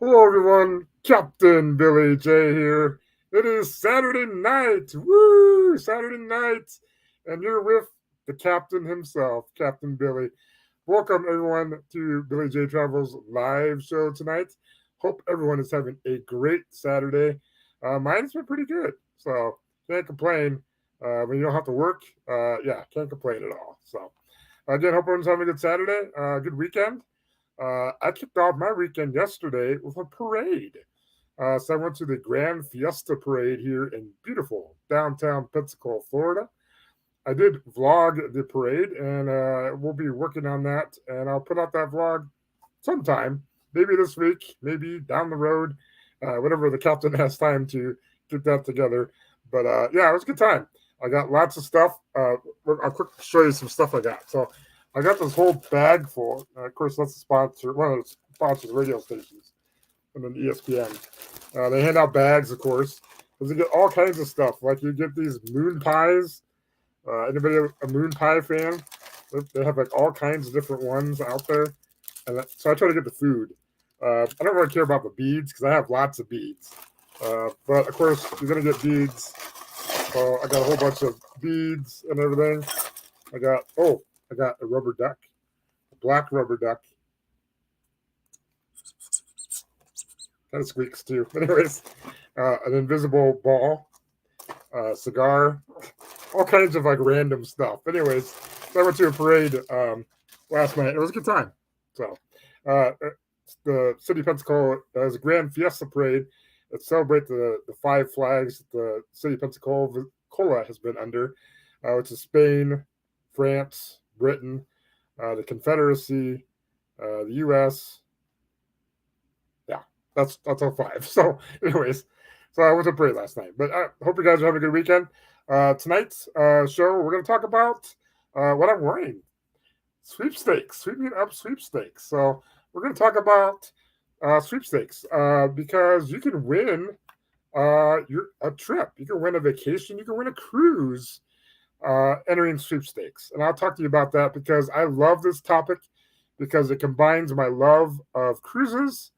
Hello, everyone. Captain Billy J here. It is Saturday night. Woo! Saturday night. And you're with the captain himself, Captain Billy. Welcome, everyone, to Billy J Travels live show tonight. Hope everyone is having a great Saturday. Mine's been pretty good, so can't complain. When you don't have to work, yeah, can't complain at all. So, again, hope everyone's having a good Saturday, good weekend. I kicked off my weekend yesterday with a parade. So I went to the Grand Fiesta Parade here in beautiful downtown Pensacola, Florida. I did vlog the parade, and we'll be working on that. And I'll put out that vlog sometime, maybe this week, maybe down the road, whenever the captain has time to get that together. But yeah, it was a good time. I got lots of stuff. I'll quickly show you some stuff I got. So I got this whole bag full. Of course, that's a sponsor, one of the sponsors radio stations, and then ESPN. They hand out bags, of course, because you get all kinds of stuff. Like you get these moon pies. Anybody a moon pie fan? They have like all kinds of different ones out there, and so I try to get the food. I don't really care about the beads because I have lots of beads. But of course, you're gonna get beads. So I got a whole bunch of beads and everything. I got a rubber duck, a black rubber duck. Kind of squeaks too. Anyways, an invisible ball, cigar, all kinds of like random stuff. Anyways, so I went to a parade last night. It was a good time. So the city of Pensacola has a Grand Fiesta Parade that celebrates the five flags that the city of Pensacola has been under, which is Spain, France, Britain, the Confederacy, the U.S. Yeah, that's all five. So, anyways, so I went to parade last night. But I hope you guys are having a good weekend. Tonight's show, we're going to talk about what I'm wearing. Sweepstakes, sweeping up sweepstakes. So we're going to talk about sweepstakes because you can win a trip. You can win a vacation. You can win a cruise entering sweepstakes. And I'll talk to you about that because I love this topic because it combines my love of cruises,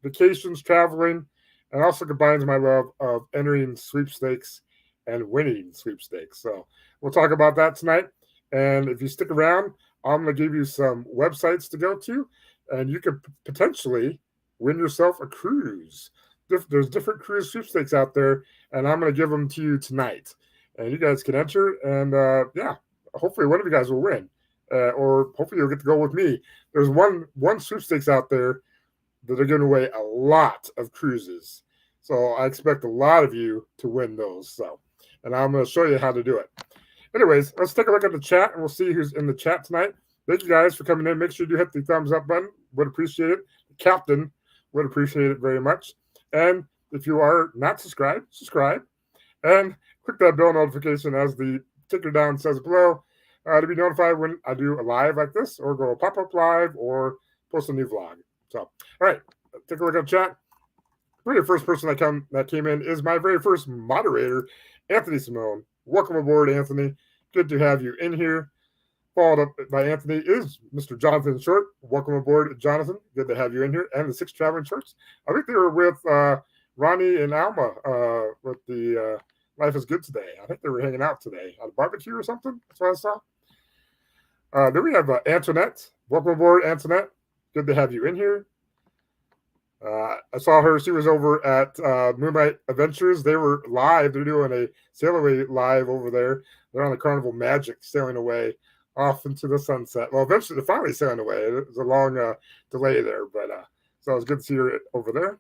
vacations, traveling, and also combines my love of entering sweepstakes and winning sweepstakes. So we'll talk about that tonight. And if you stick around, I'm going to give you some websites to go to, and you could potentially win yourself a cruise. There's different cruise sweepstakes out there, and I'm going to give them to you tonight. And you guys can enter, and yeah, hopefully one of you guys will win, or hopefully you'll get to go with me. There's one sweepstakes out there that are giving away a lot of cruises, so I expect a lot of you to win those. So, and I'm going to show you how to do it. Anyways, let's take a look at the chat, and we'll see who's in the chat tonight. Thank you guys for coming in. Make sure you hit the thumbs up button. Would appreciate it. The captain would appreciate it very much. And if you are not subscribed, subscribe. And click that bell notification as the ticker down says below to be notified when I do a live like this or go a pop-up live or post a new vlog. So, all right, take a look at the chat. The very first person that came in is my very first moderator, Anthony Simone. Welcome aboard, Anthony. Good to have you in here. Followed up by Anthony is Mr. Jonathan Short. Welcome aboard, Jonathan. Good to have you in here. And the Six Traveling Shorts. I think they were with Ronnie and Alma with the Life is Good today. I think they were hanging out today at a barbecue or something. That's what I saw. Then we have Antoinette. Welcome aboard, Antoinette. Good to have you in here. I saw her. She was over at Moonlight Adventures. They were live. They're doing a sail away live over there. They're on the Carnival Magic sailing away off into the sunset. Well, eventually they're finally sailing away. It was a long delay there, but so it was good to see her over there.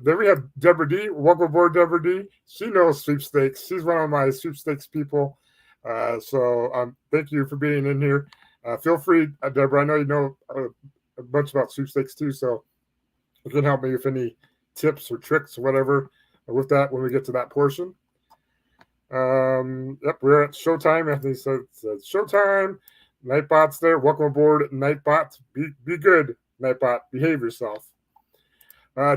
Then we have Deborah D. Welcome aboard, Deborah D. She knows sweepstakes. She's one of my sweepstakes people. So thank you for being in here. Feel free, Deborah. I know you know a bunch about sweepstakes too, so you can help me with any tips or tricks or whatever with that when we get to that portion. Yep, we're at Showtime. Anthony said Showtime. Nightbot's there. Welcome aboard, Nightbot. Be good, Nightbot. Behave yourself.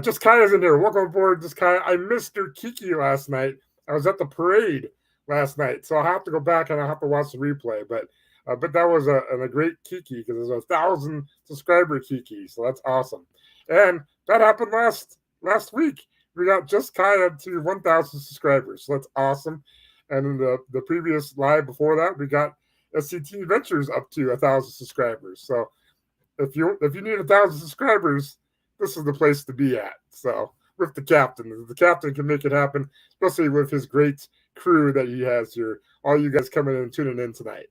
Just Kaya's in there. Welcome aboard, Just Kaya. I missed your Kiki last night. I was at the parade last night, so I'll have to go back and I'll have to watch the replay. But that was a great Kiki because there's 1,000 subscriber Kiki, so that's awesome. And that happened last week. We got just Kaya to 1,000 subscribers. So that's awesome. And in the previous live before that, we got SCT Ventures up to 1,000 subscribers. So if you need 1,000 subscribers, this is the place to be at. So with the captain can make it happen, especially with his great crew that he has here. All you guys coming in and tuning in tonight.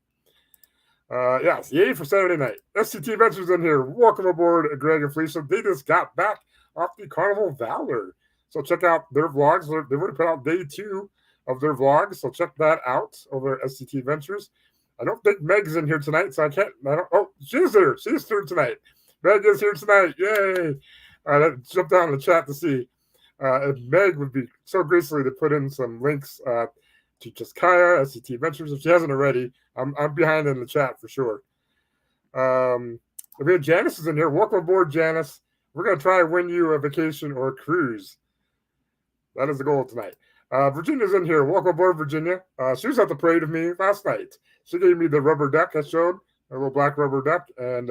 Yes, yay for Saturday night. SCT Ventures in here. Welcome aboard, Greg and Felicia. They just got back off the Carnival Valor. So check out their vlogs. They've already put out day 2 of their vlogs. So check that out over at SCT Ventures. I don't think Meg's in here tonight, so I don't. Oh, she's here. She's here tonight. Meg is here tonight. Yay! I jumped down in the chat to see if Meg would be so gracefully to put in some links to just Kaya, SCT Ventures. If she hasn't already, I'm behind in the chat for sure. We have Janice is in here. Welcome aboard, Janice. We're going to try and win you a vacation or a cruise. That is the goal tonight. Virginia's in here. Welcome aboard, Virginia. She was at the parade with me last night. She gave me the rubber duck I showed, a little black rubber duck, and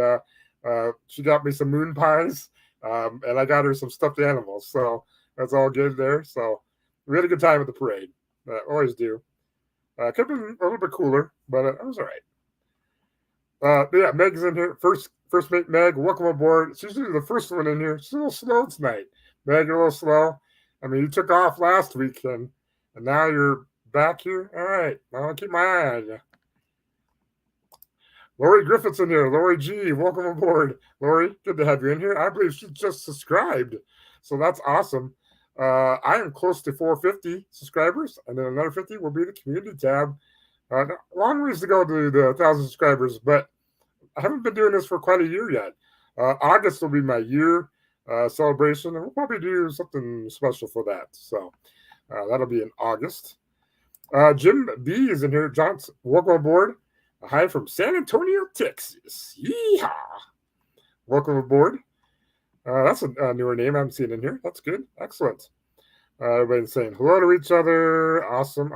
she got me some moon pies, and I got her some stuffed animals. So that's all good there. So we had a good time at the parade. Always do. Could have been a little bit cooler, but it was all right. But yeah, Meg's in here. First mate Meg, welcome aboard. She's usually the first one in here. She's a little slow tonight. Meg, a little slow. I mean, you took off last week, and now you're back here. All right, I'll keep my eye on you. Lori Griffith's in here. Lori G, welcome aboard. Lori, good to have you in here. I believe she just subscribed, so that's awesome. I am close to 450 subscribers, and then another 50 will be the community tab. Long ways to go to the 1,000 subscribers, but I haven't been doing this for quite a year yet. August will be my year celebration, and we'll probably do something special for that. So that'll be in August. Jim B is in here. Johnson, welcome aboard. Hi from San Antonio, Texas. Yeehaw! Welcome aboard. That's a newer name I haven't seen in here. That's good. Excellent. Everybody's saying hello to each other. Awesome.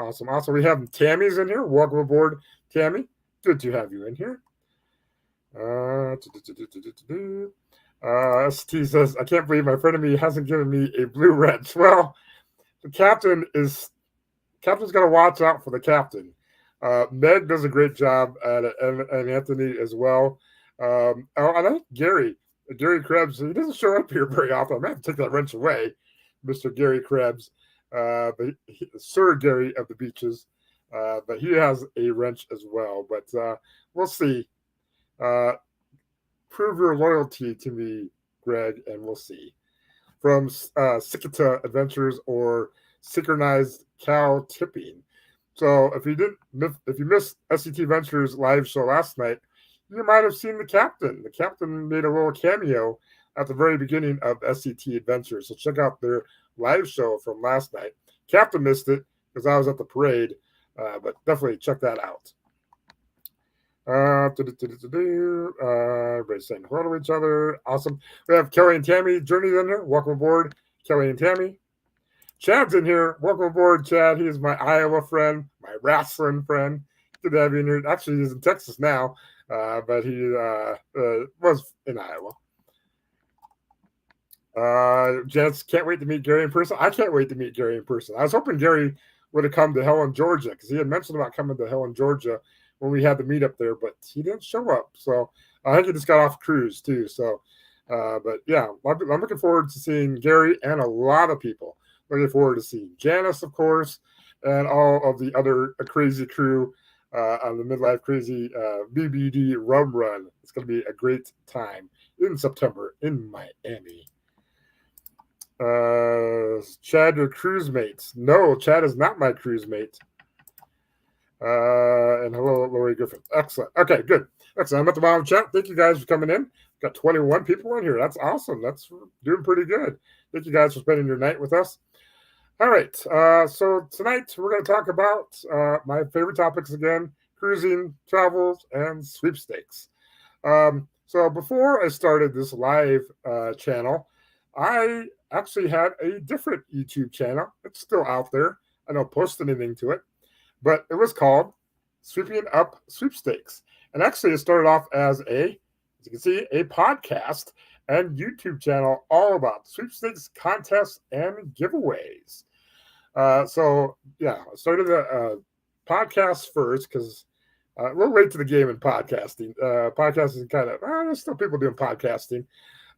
We have Tammy's in here. Welcome aboard, Tammy. Good to have you in here. ST says, I can't believe my friend of me hasn't given me a blue wrench. Well, the captain's got to watch out for the captain. Meg does a great job at it, and Anthony as well. And I think Gary Krebs, he doesn't show up here very often. I'm going to have to take that wrench away, Mr. Gary Krebs. But Sir Gary of the Beaches. But he has a wrench as well. But we'll see. Prove your loyalty to me, Greg, and we'll see. From Sikita Adventures or Synchronized Cow Tipping. So if you missed SCT Ventures live show last night, you might have seen the captain. The captain made a little cameo at the very beginning of SCT Adventures. So check out their live show from last night. Captain missed it because I was at the parade, but definitely check that out. Everybody's saying hello to each other. Awesome. We have Kelly and Tammy Journey in here. Welcome aboard, Kelly and Tammy. Chad's in here. Welcome aboard, Chad. He is my Iowa friend, my wrestling friend. Good to have you in here. Actually, he's in Texas now, but he was in Iowa. Janice can't wait to meet Gary in person. I can't wait to meet Gary in person. I was hoping Gary would have come to Helen, Georgia, because he had mentioned about coming to Helen, Georgia when we had the meetup there, but he didn't show up. So I think he just got off cruise too. So, but yeah, I'm looking forward to seeing Gary and a lot of people. Looking forward to seeing Janice, of course, and all of the other crazy crew on the Midlife Crazy BBD Rum Run. It's going to be a great time in September in Miami. Chad, your cruise mates? No, Chad is not my cruise mate. And hello, Lori Griffith. Excellent. Okay, good. Excellent. I'm at the bottom of the chat. Thank you guys for coming in. Got 21 people in here. That's awesome. That's doing pretty good. Thank you guys for spending your night with us. All right. So tonight we're going to talk about my favorite topics again: cruising, travels, and sweepstakes. So before I started this live channel, I actually had a different YouTube channel. It's still out there. I don't post anything to it, but it was called Sweeping Up Sweepstakes. And actually it started off as you can see, a podcast. and YouTube channel all about sweepstakes, contests, and giveaways. So yeah, I started a podcast first because we're late to the game in podcasting. Podcasting kind of, there's still people doing podcasting,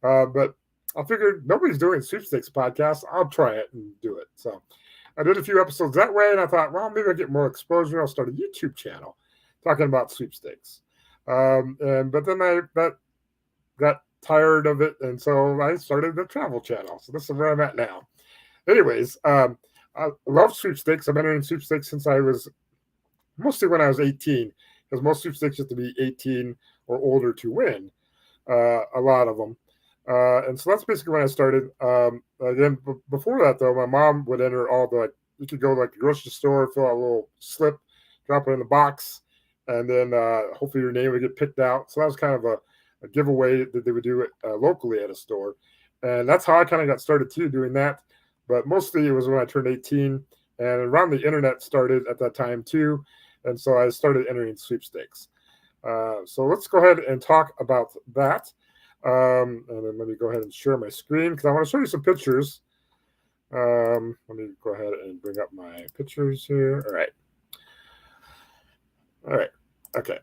but I figured nobody's doing sweepstakes podcasts. I'll try it and do it. So I did a few episodes that way, and I thought, well, maybe I'll get more exposure. I'll start a YouTube channel talking about sweepstakes. But then I got tired of it, and so I started the travel channel. So this is where I'm at now. Anyways, I love sweepstakes. I've been entering sweepstakes since I was mostly when I was 18, because most sweepstakes have to be 18 or older to win. A lot of them. And so that's basically when I started. Again, before that, though, my mom would enter all the, like, you could go like the grocery store, fill out a little slip, drop it in the box, and then hopefully your name would get picked out. So that was kind of a giveaway that they would do it locally at a store. And that's how I kind of got started too, doing that. But mostly it was when I turned 18, and around the internet started at that time too. And so I started entering sweepstakes. So let's go ahead and talk about that. And then let me go ahead and share my screen because I want to show you some pictures. Let me go ahead and bring up my pictures here. All right. Okay.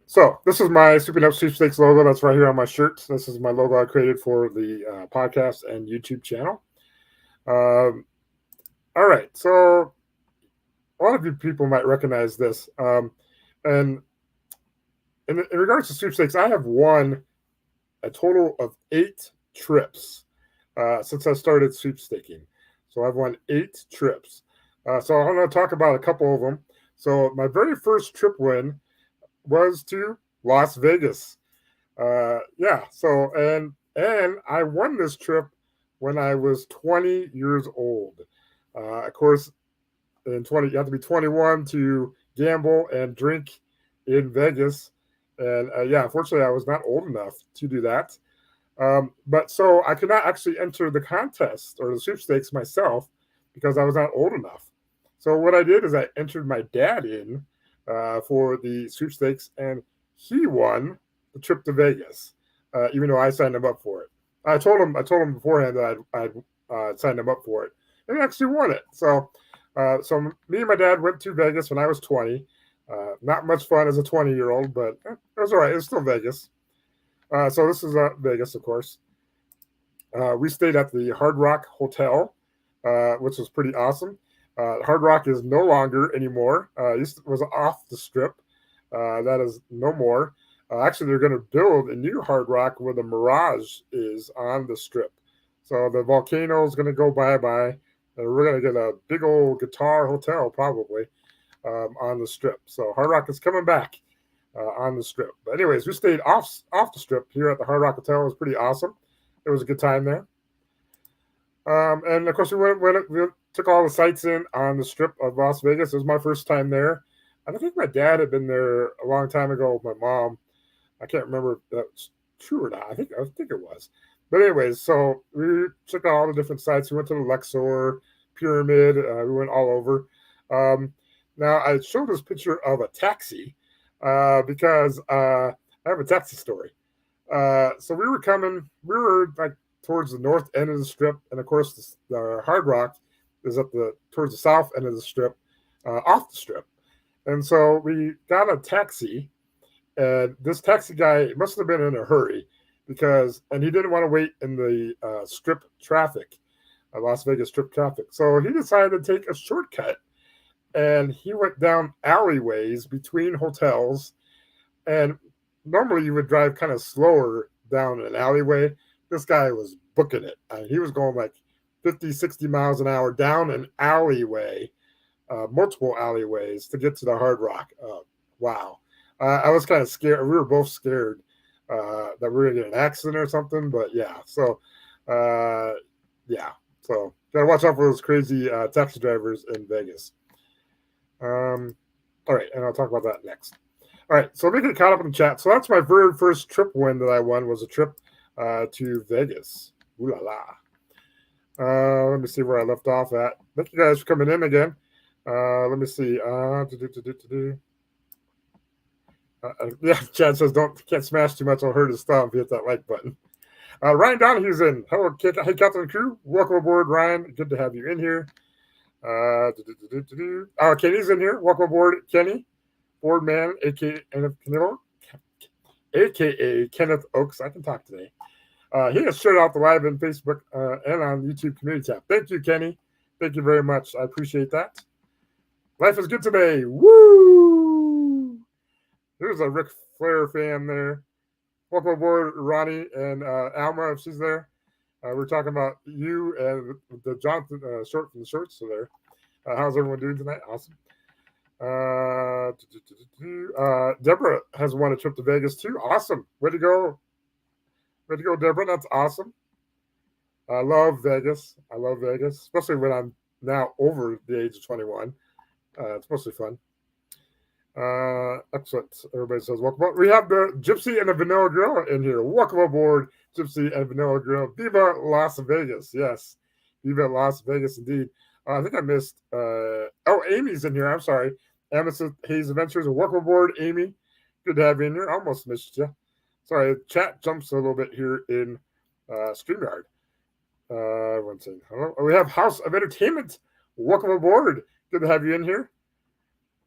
So this is my Souping Up Sweepstakes logo. That's right here on my shirt. This is my logo I created for the podcast and YouTube channel. All right. So a lot of you people might recognize this. And in regards to sweepstakes, I have won a total of 8 trips since I started sweepstaking. So I've won 8 trips. So I'm going to talk about a couple of them. So my very first trip win was to Las Vegas. Yeah. So and I won this trip when I was 20 years old. Of course, you have to be 21 to gamble and drink in Vegas. And yeah, unfortunately, I was not old enough to do that. But so I could not actually enter the contest or the sweepstakes myself because I was not old enough. So what I did is I entered my dad in for the sweepstakes, and he won the trip to Vegas, even though I signed him up for it. I told him beforehand that I'd signed him up for it, and he actually won it. So me and my dad went to Vegas when I was 20. Not much fun as a 20-year-old, but it was all right. It was still Vegas. So this is Vegas, of course. We stayed at the Hard Rock Hotel, which was pretty awesome. Hard Rock is no longer anymore. It was off the strip. That is no more. Actually, they're going to build a new Hard Rock where the Mirage is on the strip. So the volcano is going to go bye-bye, and we're going to get a big old guitar hotel probably on the strip. So Hard Rock is coming back on the strip. But anyways, we stayed off the strip here at the Hard Rock Hotel. It was pretty awesome. It was a good time there. And of course, we took all the sights in on the strip of Las Vegas. It was my first time there. And I think my dad had been there a long time ago with my mom. I can't remember if that's true or not. I think it was. But anyways, so we checked out all the different sites. We went to the Luxor Pyramid. We went all over. Now I showed this picture of a taxi because I have a taxi story. So we were like towards the north end of the strip, and of course the Hard Rock is towards the south end of the strip, off the strip. And so we got a taxi, and this taxi guy must have been in a hurry and he didn't want to wait in the strip traffic, Las Vegas strip traffic. So he decided to take a shortcut, and he went down alleyways between hotels. And normally you would drive kind of slower down an alleyway. This guy was booking it. He was going like 50, 60 miles an hour down an alleyway, multiple alleyways to get to the Hard Rock. Wow. I was kind of scared. We were both scared that we were going to get an accident or something. But yeah, so yeah. So got to watch out for those crazy taxi drivers in Vegas. All right, and I'll talk about that next. All right, so let me get caught up in the chat. So that's my very first trip win that I won, was a trip to Vegas. Ooh la la. Let me see where I left off at. Thank you guys for coming in again. Let me see. Yeah, Chad says can't smash too much. I'll hurt his thumb if you hit that like button. Ryan Donahue's in. Hello, hey, Captain Crew. Welcome aboard, Ryan. Good to have you in here. Kenny's in here. Welcome aboard, Kenny. Boardman, aka Kenneth Oaks. I can talk today. He has shared out the live on Facebook and on YouTube community tab. Thank you, Kenny. Thank you very much. I appreciate that. Life is good today. Woo! There's a Ric Flair fan there. Welcome aboard, Ronnie and Alma, if she's there. We're talking about you and the Jonathan short from the shorts. So there. How's everyone doing tonight? Awesome. Deborah has won a trip to Vegas too. Awesome. Way to go. Way to go, Deborah. That's awesome. I love Vegas. I love Vegas, especially when I'm now over the age of 21. It's mostly fun. Excellent. Everybody says welcome aboard. We have the Gypsy and the Vanilla Girl in here. Welcome aboard, Gypsy and Vanilla Girl. Viva Las Vegas. Yes. Viva Las Vegas indeed. I think I missed Amy's in here. I'm sorry. Amethyst Hayes Adventures. Welcome aboard, Amy. Good to have you in here. Almost missed you. Sorry, chat jumps a little bit here in StreamYard. One second. Hello. We have House of Entertainment. Welcome aboard. Good to have you in here.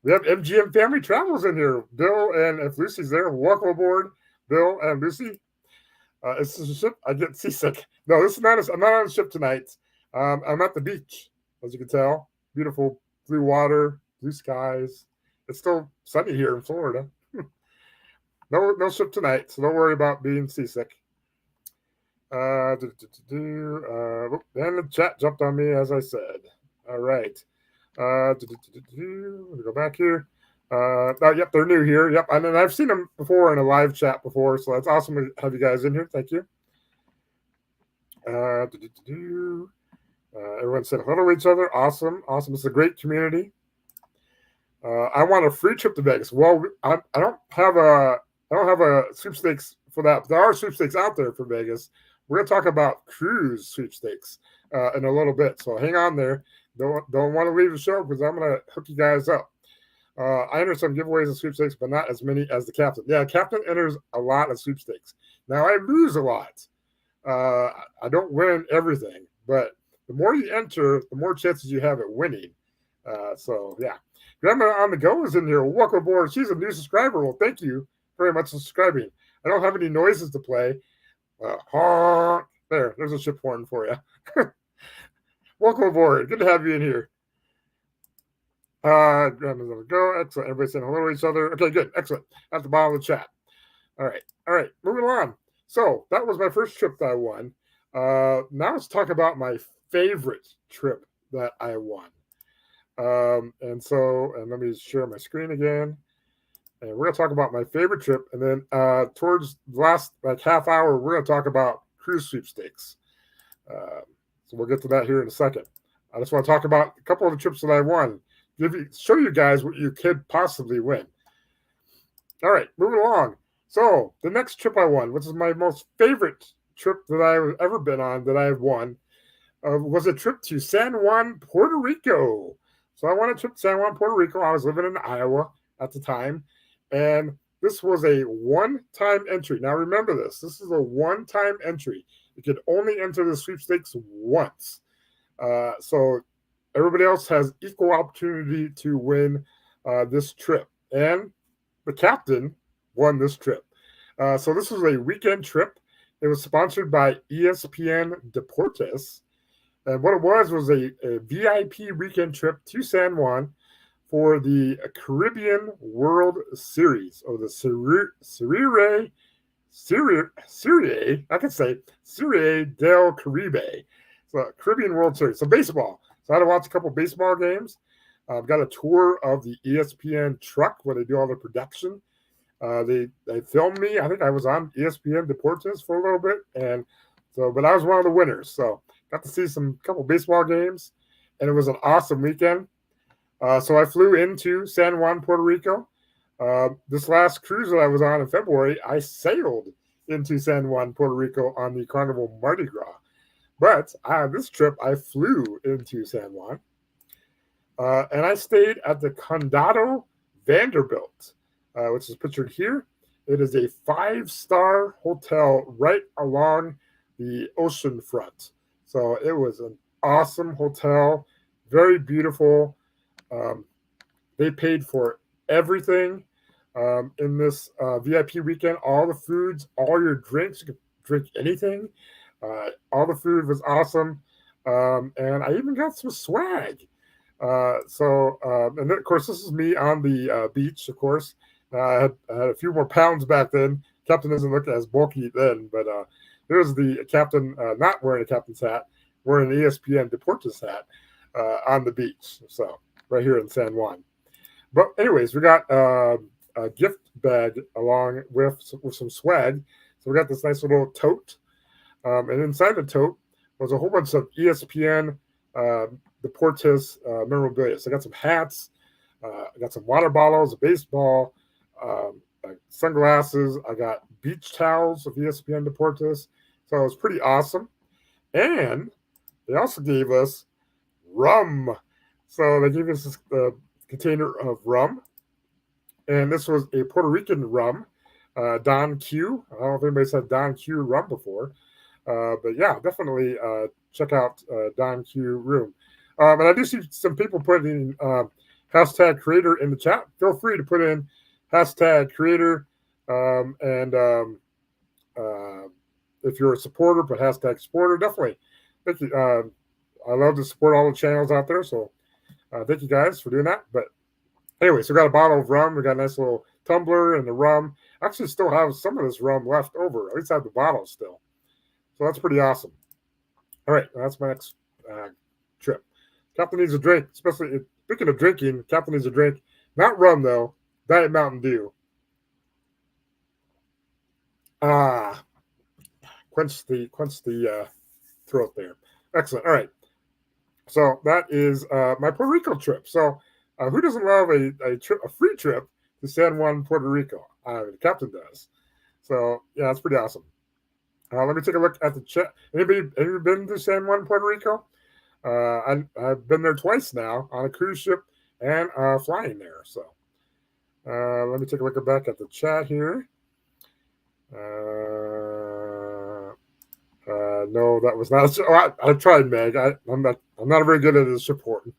We have MGM Family Travels in here. Bill and if Lucy's there, welcome aboard, Bill and Lucy. Is this a ship? I get seasick. No, this is not. I'm not on the ship tonight. I'm at the beach, as you can tell. Beautiful blue water, blue skies. It's still sunny here in Florida. No ship tonight, so don't worry about being seasick. And the chat jumped on me, as I said. All right. Let me go back here. Yep, they're new here. Yep, and I've seen them before in a live chat before, so that's awesome to have you guys in here. Thank you. Everyone said hello to each other. Awesome. It's a great community. I want a free trip to Vegas. Well, I don't have a sweepstakes for that. There are sweepstakes out there for Vegas. We're gonna talk about cruise sweepstakes in a little bit. So hang on there. Don't want to leave the show because I'm going to hook you guys up. I enter some giveaways and sweepstakes, but not as many as the captain. Yeah, captain enters a lot of sweepstakes. Now, I lose a lot. I don't win everything, but the more you enter, the more chances you have at winning. So, yeah. Grandma on the Go is in here. Welcome aboard. She's a new subscriber. Well, thank you very much for subscribing. I don't have any noises to play. There's a ship horn for you. Welcome aboard. Good to have you in here. Grandma's on the Go. Excellent. Everybody saying hello to each other. Okay, good. Excellent. At the bottom of the chat. All right. Moving on. So that was my first trip that I won. Now let's talk about my favorite trip that I won. And let me share my screen again. And we're going to talk about my favorite trip. And then towards the last half hour, we're going to talk about cruise sweepstakes. So we'll get to that here in a second. I just want to talk about a couple of the trips that I won. Show you guys what you could possibly win. All right, moving along. So the next trip I won, which is my most favorite trip that I've ever been on that I've won, was a trip to San Juan, Puerto Rico. So I won a trip to San Juan, Puerto Rico. I was living in Iowa at the time. And this was a one-time entry. Now remember this. This is a one-time entry. You could only enter the sweepstakes once. So everybody else has equal opportunity to win this trip. And the captain won this trip. So this was a weekend trip. It was sponsored by ESPN Deportes. And what it was a VIP weekend trip to San Juan for the Caribbean World Series, or the Serie del Caribe. So Caribbean World Series. So baseball. So I had to watch a couple baseball games. I've got a tour of the ESPN truck where they do all the production. They filmed me. I think I was on ESPN Deportes for a little bit, but I was one of the winners. So got to see couple baseball games, and it was an awesome weekend. So I flew into San Juan, Puerto Rico. This last cruise that I was on in February, I sailed into San Juan, Puerto Rico on the Carnival Mardi Gras. But this trip, I flew into San Juan. And I stayed at the Condado Vanderbilt, which is pictured here. It is a 5-star hotel right along the ocean front. So it was an awesome hotel, very beautiful. Um, they paid for everything in this VIP weekend. All the foods, all your drinks. You could drink anything. All the food was awesome, and I even got some swag. And then, of course, this is me on the beach. Of course, I had a few more pounds back then. Captain doesn't look as bulky then, but there's the captain not wearing a captain's hat, wearing an ESPN Deportes hat on the beach. So right here in San Juan. But anyways, we got a gift bag along with some swag. So we got this nice little tote, and inside the tote was a whole bunch of ESPN Deportes memorabilia. So I got some hats, I got some water bottles, a baseball, sunglasses. I got beach towels of ESPN Deportes. So it was pretty awesome. And they also gave us rum. So they gave us this container of rum. And this was a Puerto Rican rum, Don Q. I don't know if anybody's had Don Q rum before. But yeah, definitely check out Don Q room. And I do see some people putting hashtag creator in the chat. Feel free to put in hashtag creator. If you're a supporter, put hashtag supporter. Definitely. Thank you. I love to support all the channels out there. So thank you guys for doing that. But anyway, so we got a bottle of rum. We got a nice little tumbler and the rum. I actually still have some of this rum left over. At least I have the bottle still. So that's pretty awesome. All right, that's my next trip. Captain needs a drink, especially speaking of drinking. Captain needs a drink, not rum though. Diet Mountain Dew. Quench the throat there. Excellent. All right. So that is my Puerto Rico trip. So who doesn't love a free trip to San Juan, Puerto Rico? The captain does. So yeah, that's pretty awesome. Let me take a look at the chat. Anybody been to San Juan, Puerto Rico? I've been there twice now on a cruise ship and flying there. So let me take a look back at the chat here. No, that was not. I tried, Meg. I'm not very good at this reporting.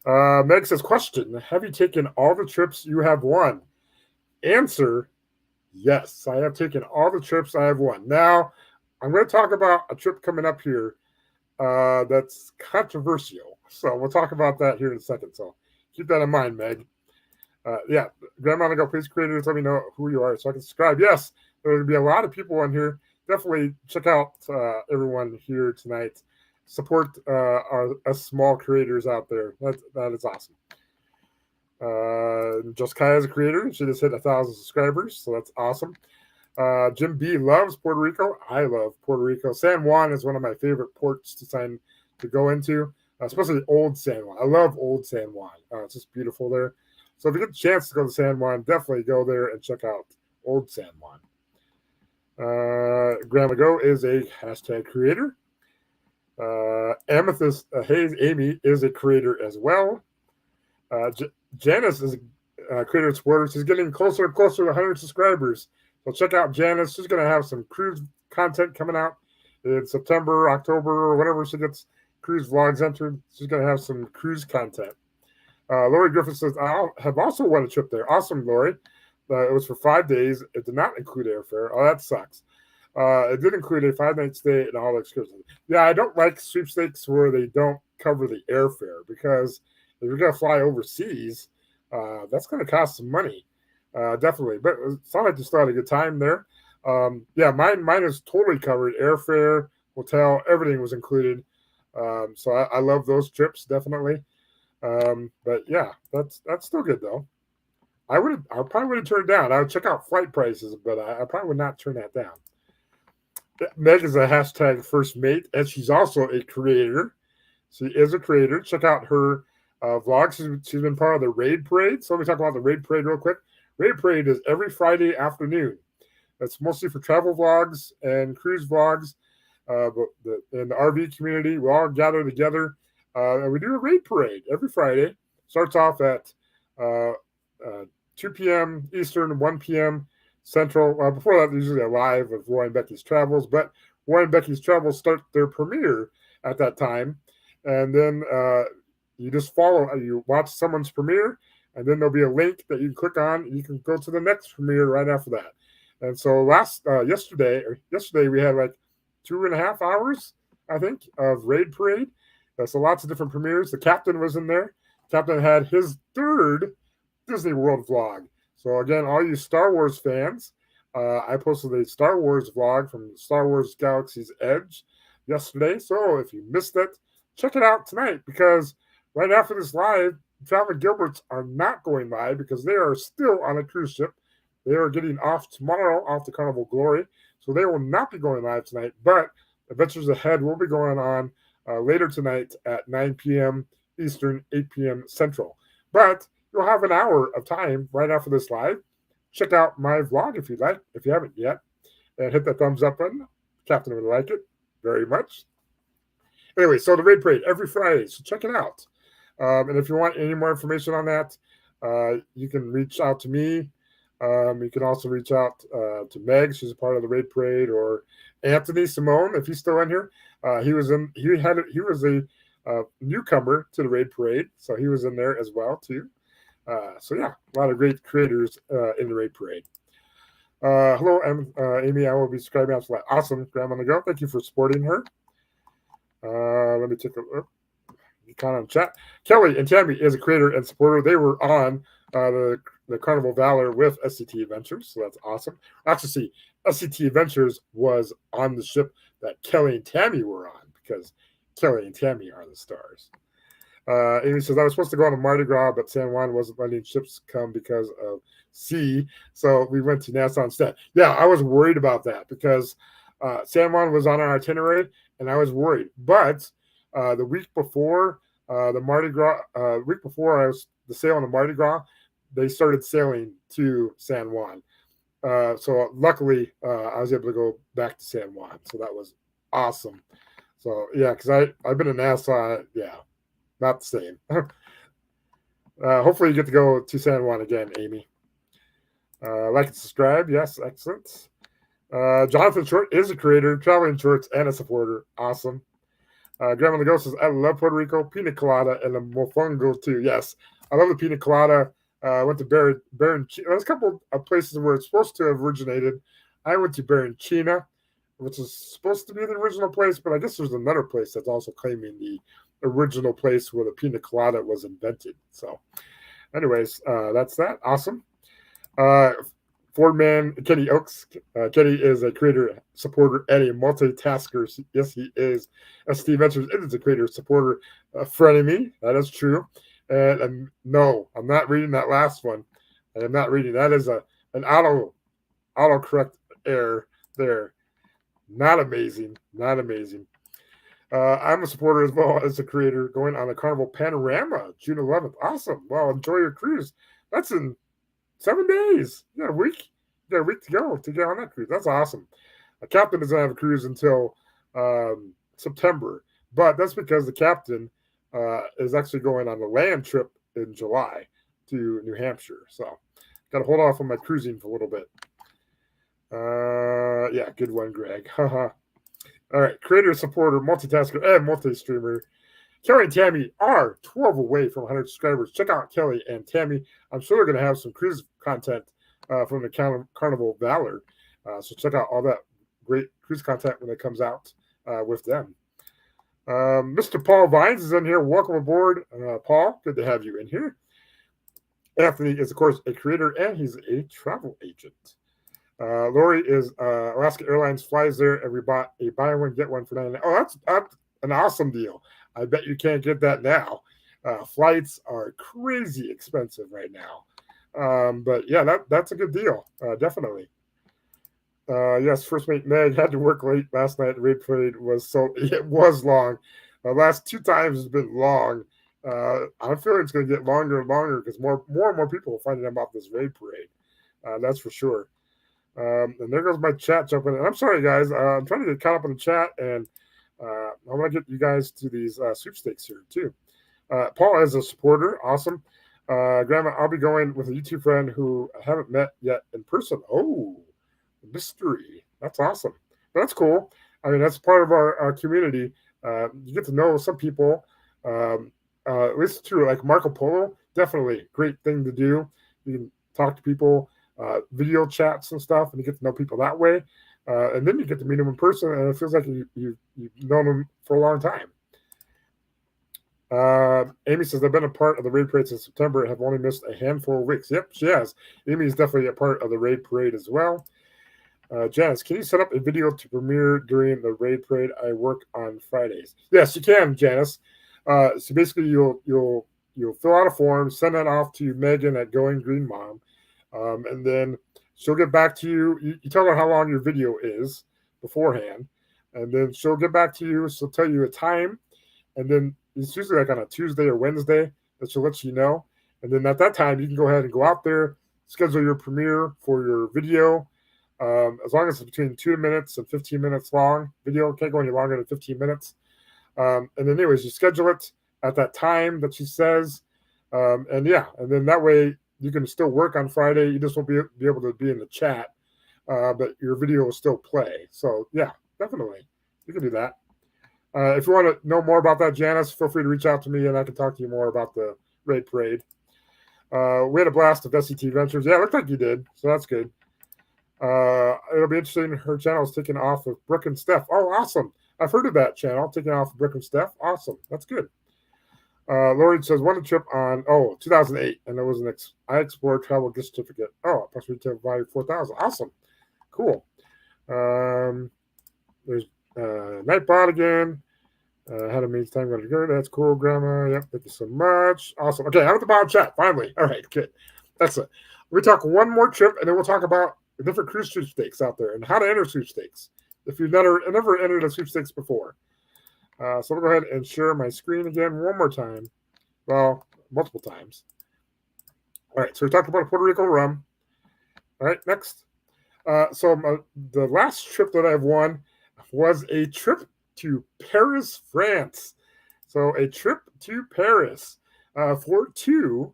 Meg says, question: have you taken all the trips you have won? Answer: yes, I have taken all the trips I have won. Now, I'm going to talk about a trip coming up here that's controversial. So we'll talk about that here in a second. So keep that in mind, Meg. Yeah, Grandma and Go, please creators, let me know who you are so I can subscribe. Yes, there will be a lot of people on here. Definitely check out everyone here tonight. Support us small creators out there. That is awesome. Just Kaya is a creator. She just hit 1,000 subscribers, so that's awesome. Jim B loves Puerto Rico. I love Puerto Rico. San Juan is one of my favorite ports to go into, especially old San Juan. I love old San Juan. It's just beautiful there. So if you get a chance to go to San Juan, definitely go there and check out old San Juan. Grandma Go is a hashtag creator. Amethyst Hayes Amy is a creator as well. Janice is a creator and supporter. She's getting closer and closer to 100 subscribers. So check out Janice. She's going to have some cruise content coming out in September, October, or whenever she gets cruise vlogs entered. She's going to have some cruise content. Lori Griffin says, I have also won a trip there. Awesome, Lori. It was for 5 days. It did not include airfare. Oh, that sucks. It did include a 5-night stay and all excursions. Yeah, I don't like sweepstakes where they don't cover the airfare because if you're going to fly overseas, that's going to cost some money. Definitely. But it sounded like you still had a good time there. Yeah, mine is totally covered. Airfare, hotel, everything was included. So I love those trips, definitely. But yeah, that's still good though. I probably would have turned it down. I would check out flight prices, but I probably would not turn that down. Meg is a hashtag first mate, and she's also a creator. She is a creator. Check out her vlogs. She's been part of the Raid Parade. So let me talk about the Raid Parade real quick. Raid Parade is every Friday afternoon. It's mostly for travel vlogs and cruise vlogs. But in the RV community, we all gather together and we do a Raid Parade every Friday. Starts off at 2 p.m. Eastern, 1 p.m. Central. Before that, usually a live of Roy and Becky's Travels, but Roy and Becky's Travels start their premiere at that time, and then you just follow. You watch someone's premiere, and then there'll be a link that you can click on, and you can go to the next premiere right after that. And so yesterday we had like 2.5 hours, I think, of Raid Parade. So lots of different premieres. The Captain was in there. Captain had his third Disney World vlog. So again, all you Star Wars fans, I posted a Star Wars vlog from Star Wars Galaxy's Edge yesterday. So if you missed it, check it out tonight, because right after this live, Traveling Gilberts are not going live because they are still on a cruise ship. They are getting off tomorrow off the Carnival Glory. So they will not be going live tonight, but Adventures Ahead will be going on later tonight at 9 p.m. Eastern, 8 p.m. Central. But you'll have an hour of time right after this live. Check out my vlog if you'd like, if you haven't yet, and hit the thumbs up button. Captain would like it very much. Anyway, so the Raid Parade every Friday, so check it out. And if you want any more information on that, you can reach out to me. You can also reach out to Meg. She's a part of the Raid Parade, or Anthony Simone, if he's still in here. He was a newcomer to the Raid Parade, so he was in there as well too. So yeah, a lot of great creators in the Raid Parade. Hello, Amy. I will be subscribing after that. Awesome, Grandma to Go. Thank you for supporting her. Let me take a look. You comment on chat. Kelly and Tammy is a creator and supporter. They were on the Carnival Valor with SCT Adventures, so that's awesome. Actually, see, SCT Adventures was on the ship that Kelly and Tammy were on, because Kelly and Tammy are the stars. Amy says, I was supposed to go on a Mardi Gras, but San Juan wasn't letting ships come because of sea, so we went to Nassau instead. Yeah, I was worried about that because San Juan was on our itinerary, and I was worried. But the week before the Mardi Gras, week before I was the sail on the Mardi Gras, they started sailing to San Juan. So luckily, I was able to go back to San Juan. So that was awesome. So yeah, because I've been in Nassau, yeah, not the same. Hopefully you get to go to San Juan again, Amy. Like and subscribe. Yes, excellent. Jonathan Short is a creator, traveling shorts, and a supporter. Awesome. Grandma the Ghost says, I love Puerto Rico, pina colada, and the mofongo too. Yes, I love the pina colada. I went to Barranquilla. There's a couple of places where it's supposed to have originated. I went to Barranquilla, which is supposed to be the original place, but I guess there's another place that's also claiming the original place where the pina colada was invented. So anyways, that's that. Awesome. Ford-man Kenny Oaks. Kenny is a creator, supporter, and a multitasker. Yes, he is. ST Ventures is a creator, supporter, friend of me. That is true. And no, I'm not reading that last one. I am not reading. That is an autocorrect error there. Not amazing. Not amazing. I'm a supporter as well as a creator, going on the Carnival Panorama, June 11th. Awesome. Well, enjoy your cruise. That's in 7 days. You got a week. You got a week to go to get on that cruise. That's awesome. A captain doesn't have a cruise until September, but that's because the captain is actually going on a land trip in July to New Hampshire. So got to hold off on my cruising for a little bit. Yeah, good one, Greg. All right, creator, supporter, multitasker, and multi-streamer. Kelly and Tammy are 12 away from 100 subscribers. Check out Kelly and Tammy. I'm sure they're going to have some cruise content from the Carnival Valor. So check out all that great cruise content when it comes out with them. Mr. Paul Vines is in here. Welcome aboard, Paul. Good to have you in here. Anthony is, of course, a creator, and he's a travel agent. Lori is Alaska Airlines flies there, and we bought a buy one, get one for $99. Oh, that's an awesome deal. I bet you can't get that now. Flights are crazy expensive right now. But yeah, that's a good deal. Definitely. Yes, First Mate Meg had to work late last night. The raid parade was long. The last 2 times has been long. I'm feeling it's going to get longer and longer because more and more people are finding out about this raid parade. That's for sure. And there goes my chat jumping in. I'm sorry, guys. I'm trying to get caught up in the chat, and I want to get you guys to these sweepstakes here, too. Paul is a supporter. Awesome. Grandma, I'll be going with a YouTube friend who I haven't met yet in person. Oh, mystery. That's awesome. That's cool. I mean, that's part of our community. You get to know some people. At least through like Marco Polo, definitely great thing to do. You can talk to people, video chats and stuff, and you get to know people that way. And then you get to meet them in person, and it feels like you've known them for a long time. Amy says, I've been a part of the raid parade since September and have only missed a handful of weeks. Yep, she has. Amy is definitely a part of the raid parade as well. Janice, can you set up a video to premiere during the raid parade? I work on Fridays. Yes, you can, Janice. So basically, you'll fill out a form, send that off to Megan at Going Green Mom, and then she'll get back to you. You tell her how long your video is beforehand, and then she'll get back to you. She'll tell you a time, and then it's usually like on a Tuesday or Wednesday that she'll let you know. And then at that time, you can go ahead and go out there, schedule your premiere for your video. As long as it's between 2 minutes and 15 minutes long. Video can't go any longer than 15 minutes. And then anyways, you schedule it at that time that she says. And then that way you can still work on Friday. You just won't be able to be in the chat, but your video will still play. So yeah, definitely. You can do that. If you want to know more about that, Janice, feel free to reach out to me and I can talk to you more about the raid parade. We had a blast of SET Ventures. Yeah, it looked like you did. So that's good. It'll be interesting. Her channel is taken off of Brooke and Steph. Oh, awesome. I've heard of that channel, taken off of Brooke and Steph. Awesome. That's good. Lori says, won a trip on, 2008. And it was an iExplore travel gift certificate. Oh, plus retail value 4,000. Awesome. Cool. There's Nightbot again. Had a means time going to go. That's cool, Grandma. Yep, thank you so much. Awesome. Okay, I'm at the bottom chat, finally. All right, good. That's it. We talk one more trip, and then we'll talk about the different cruise sweepstakes out there and how to enter sweepstakes if you've never entered a sweepstakes before. So we'll go ahead and share my screen again one more time. Well, multiple times. All right, so we talked about Puerto Rico rum. All right, next. The last trip that I've won was a trip to Paris, France. So a trip to Paris for two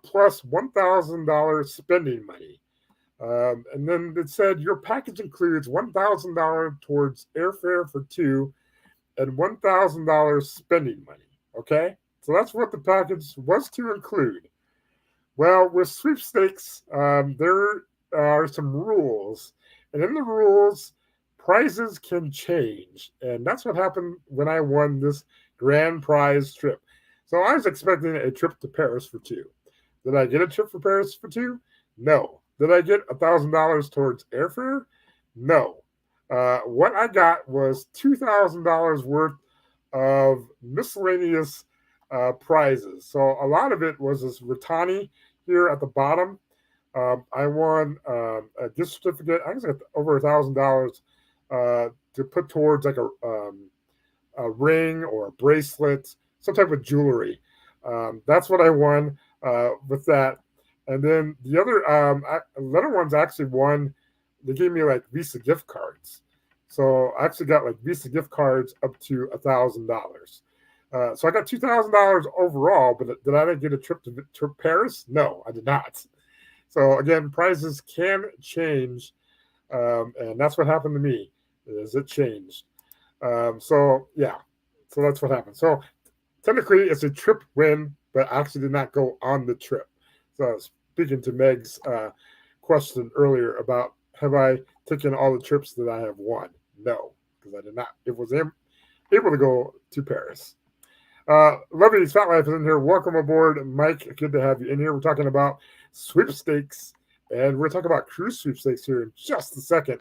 plus $1,000 spending money. And then it said your package includes $1,000 towards airfare for two and $1,000 spending money. Okay, so that's what the package was to include. Well, with sweepstakes, there are some rules, and in the rules, prizes can change, and that's what happened when I won this grand prize trip. So I was expecting a trip to Paris for two. Did I get a trip for Paris for two? No. Did I get $1,000 towards airfare? No. What I got was $2,000 worth of miscellaneous prizes. So a lot of it was this Ratani here at the bottom. I won a gift certificate. I got over $1,000 to put towards like a ring or a bracelet, some type of jewelry. That's what I won with that. And then the other ones actually won. They gave me like Visa gift cards. So I actually got like Visa gift cards up to $1,000. So I got $2,000 overall, but did I get a trip to Paris? No, I did not. So again, prizes can change, and that's what happened to me. Is it changed? So that's what happened. So technically, it's a trip win, but I actually did not go on the trip. So speaking to Meg's question earlier about have I taken all the trips that I have won? No, because I did not. It was able to go to Paris. Lovey's Fat Life is in here. Welcome aboard, Mike. Good to have you in here. We're talking about sweepstakes, and we're talking about cruise sweepstakes here in just a second.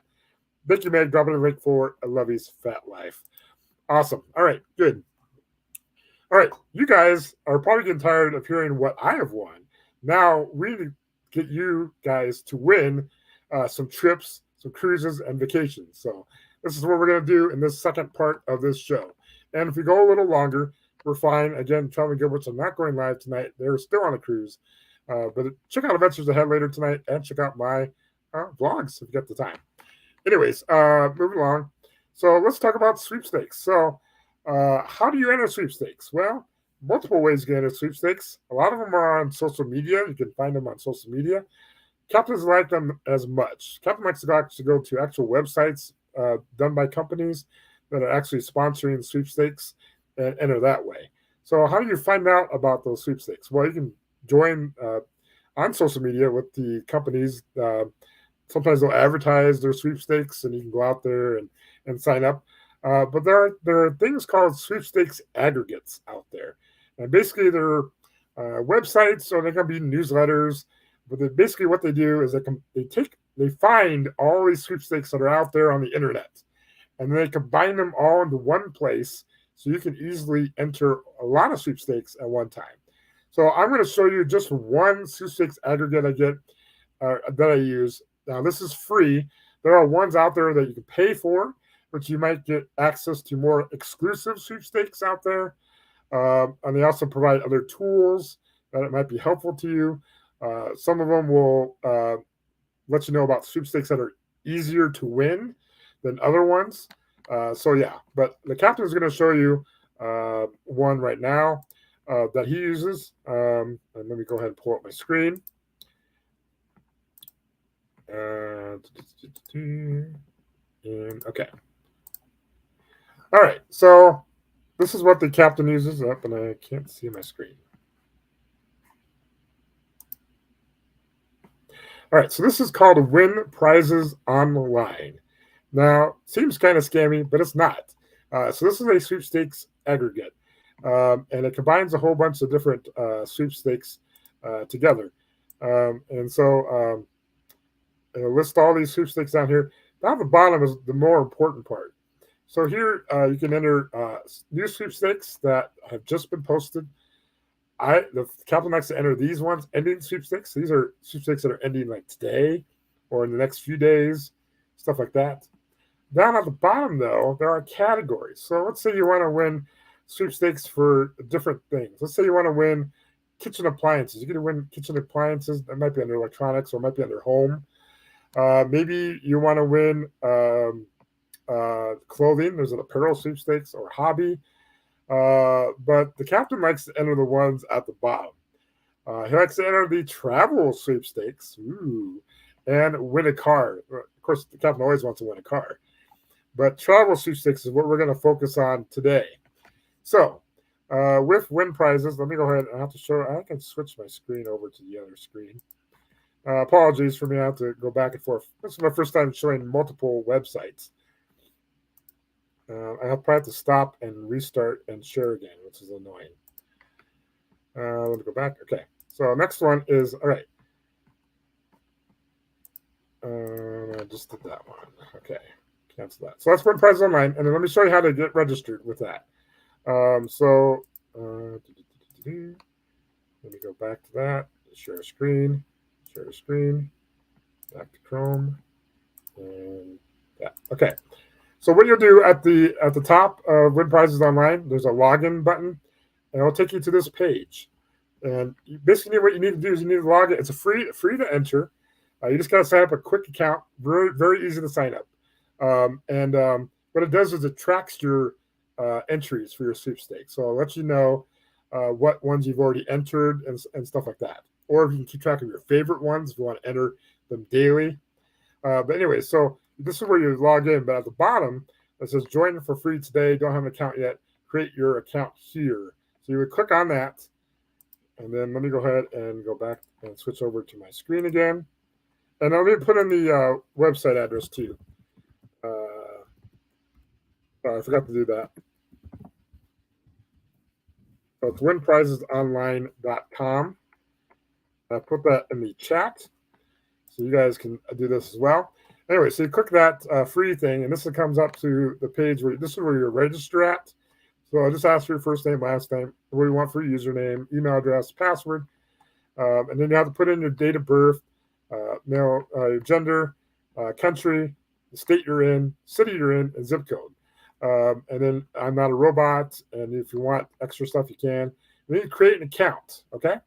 Thank you, Meg. Dropping a link for Lovey's Fat Life. Awesome. All right, good. All right, you guys are probably getting tired of hearing what I have won. Now we need to get you guys to win some trips, some cruises, and vacations. So this is what we're going to do in this second part of this show. And if we go a little longer, we're fine. Again, Traveling Gilberts are not going live tonight. They're still on a cruise. But check out Adventures Ahead later tonight and check out my vlogs if you get the time. Anyways, moving along. So let's talk about sweepstakes. So how do you enter sweepstakes? Well, multiple ways to get into sweepstakes. A lot of them are on social media. You can find them on social media. Captains like them as much. Captain likes to actually go to actual websites done by companies that are actually sponsoring sweepstakes and enter that way. So how do you find out about those sweepstakes? Well, you can join on social media with the companies. Sometimes they'll advertise their sweepstakes, and you can go out there and sign up. But there are things called sweepstakes aggregates out there, and basically they're websites, or they can be newsletters. But basically, what they do is they find all these sweepstakes that are out there on the internet, and then they combine them all into one place, so you can easily enter a lot of sweepstakes at one time. So I'm going to show you just one sweepstakes aggregate I get that I use. Now this is free. There are ones out there that you can pay for, but you might get access to more exclusive sweepstakes out there. And they also provide other tools that it might be helpful to you. Some of them will let you know about sweepstakes that are easier to win than other ones. So yeah, but the captain is going to show you one right now that he uses. And let me go ahead and pull up my screen. And okay. All right. So this is what the captain uses up, and I can't see my screen. All right. So this is called Win Prizes Online. Now, seems kind of scammy, but it's not. So this is a sweepstakes aggregate, and it combines a whole bunch of different sweepstakes together. And so it'll list all these sweepstakes down here. Down at the bottom is the more important part. So here you can enter new sweepstakes that have just been posted. The captain likes to enter these ones, ending sweepstakes. These are sweepstakes that are ending like today or in the next few days, stuff like that. Down at the bottom, though, there are categories. So let's say you want to win sweepstakes for different things. Let's say you want to win kitchen appliances. You get to win kitchen appliances. That might be under electronics, or it might be under home. Maybe you want to win clothing. There's an apparel sweepstakes or hobby. But the captain likes to enter the ones at the bottom. He likes to enter the travel sweepstakes. Ooh, and win a car. Of course, the captain always wants to win a car. But travel sweepstakes is what we're going to focus on today. So, with win prizes, let me go ahead and I have to show. I can switch my screen over to the other screen. Apologies for me. I have to go back and forth. This is my first time showing multiple websites. I probably have to stop and restart and share again, which is annoying. Let me go back. Okay. So next one is, all right. I just did that one. Okay. Cancel that. So that's Win Prizes Online. And then let me show you how to get registered with that. Let me go back to that. Share screen. Share screen. Back to Chrome. And yeah. Okay. So what you'll do at the top of Win Prizes Online, there's a login button, and it'll take you to this page. And basically, what you need to do is you need to log in. It's free to enter. You just got to sign up a quick account. Very, very easy to sign up. What it does is it tracks your entries for your sweepstakes. So it'll let you know what ones you've already entered and stuff like that. Or if you can keep track of your favorite ones if you want to enter them daily. But anyway, so this is where you log in. But at the bottom, it says join for free today. Don't have an account yet. Create your account here. So you would click on that. And then let me go ahead and go back and switch over to my screen again. And let me put in the website address too. I forgot to do that. So it's winprizesonline.com. I put that in the chat, so you guys can do this as well. Anyway, so you click that free thing, and this comes up to the page where this is where you register at. So I'll just ask for your first name, last name, what you want for your username, email address, password, and then you have to put in your date of birth, your gender, country, the state you're in, city you're in, and zip code. And then I'm not a robot, and if you want extra stuff, you can. You need to create an account, okay?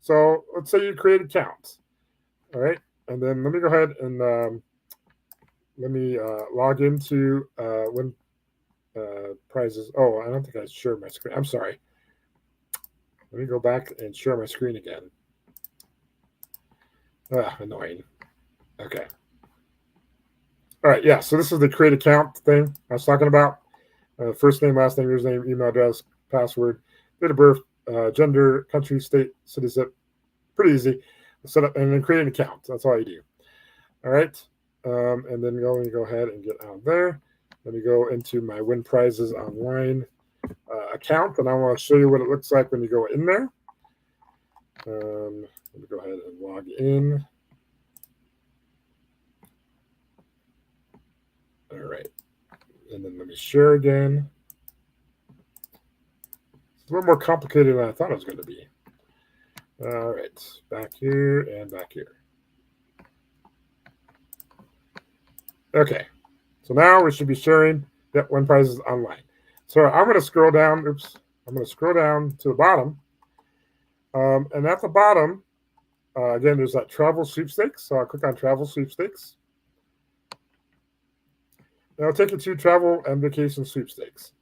So let's say you create an account, all right? And then let me go ahead and let me log into Win Prizes. Oh, I don't think I shared my screen. I'm sorry. Let me go back and share my screen again. Annoying. Okay. All right, yeah, so this is the create account thing I was talking about. First name, last name, username, email address, password, date of birth, gender, country, state, citizenship. Pretty easy. Set up and then create an account. That's all you do. All right. And then go ahead and get out there. Let me go into my Win Prizes Online account, and I want to show you what it looks like when you go in there. Let me go ahead and log in. All right. And then let me share again. It's a little more complicated than I thought it was going to be. All right. Back here and back here. Okay. So now we should be sharing that Win Prizes Online. So I'm going to scroll down. Oops. I'm going to scroll down to the bottom. And at the bottom, again, there's that travel sweepstakes. So I'll click on travel sweepstakes. And I'll take you to travel and vacation sweepstakes.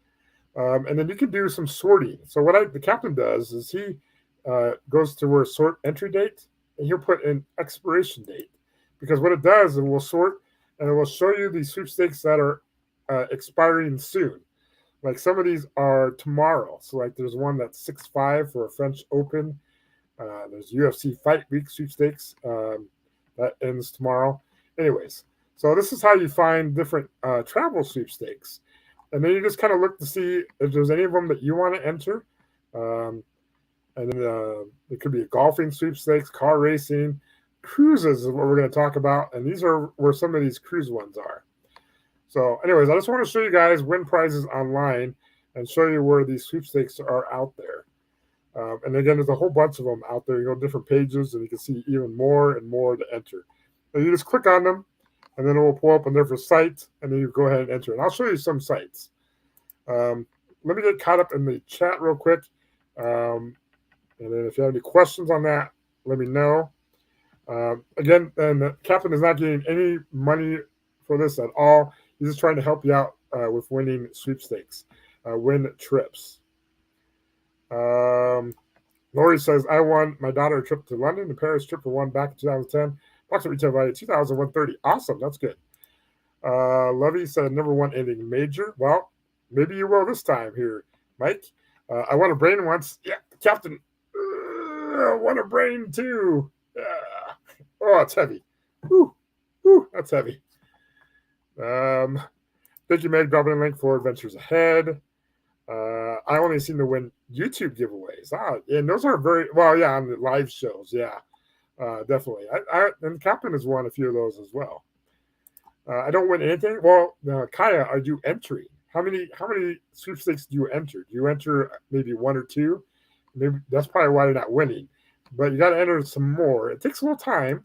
And then you can do some sorting. So what the captain does is he goes to where sort entry date, and he'll put an expiration date. Because what it does, it will sort, and it will show you the sweepstakes that are expiring soon. Like some of these are tomorrow. So like there's one that's 6-5 for a French Open. There's UFC Fight Week sweepstakes that ends tomorrow. Anyways, so this is how you find different travel sweepstakes. And then you just kind of look to see if there's any of them that you want to enter. And then it could be a golfing sweepstakes, car racing, cruises is what we're going to talk about. And these are where some of these cruise ones are. So anyways, I just want to show you guys Win Prizes Online and show you where these sweepstakes are out there. And again, there's a whole bunch of them out there. You go to different pages and you can see even more and more to enter. And you just click on them and then it will pull up on different sites and then you go ahead and enter. And I'll show you some sites. Let me get caught up in the chat real quick. And then if you have any questions on that, let me know. Again, and the captain is not getting any money for this at all. He's just trying to help you out with winning sweepstakes, win trips. Lori says, I won my daughter a trip to London. The Paris trip for one back in 2010. Box retail value 2,130. Awesome. That's good. Lovey said, never won anything major. Well, maybe you will this time here, Mike. I won a brain once. Yeah, Captain won a brain too. Oh, it's heavy. Whew, that's heavy. Thank you, Meg. Dropping a link for Adventures Ahead. I only seem to win YouTube giveaways. And those are very well, yeah, on the live shows, yeah, definitely. And Captain has won a few of those as well. I don't win anything. Well, Kaya, are you entering? How many sweepstakes do you enter? Do you enter maybe one or two? Maybe that's probably why you're not winning. But you got to enter some more. It takes a little time,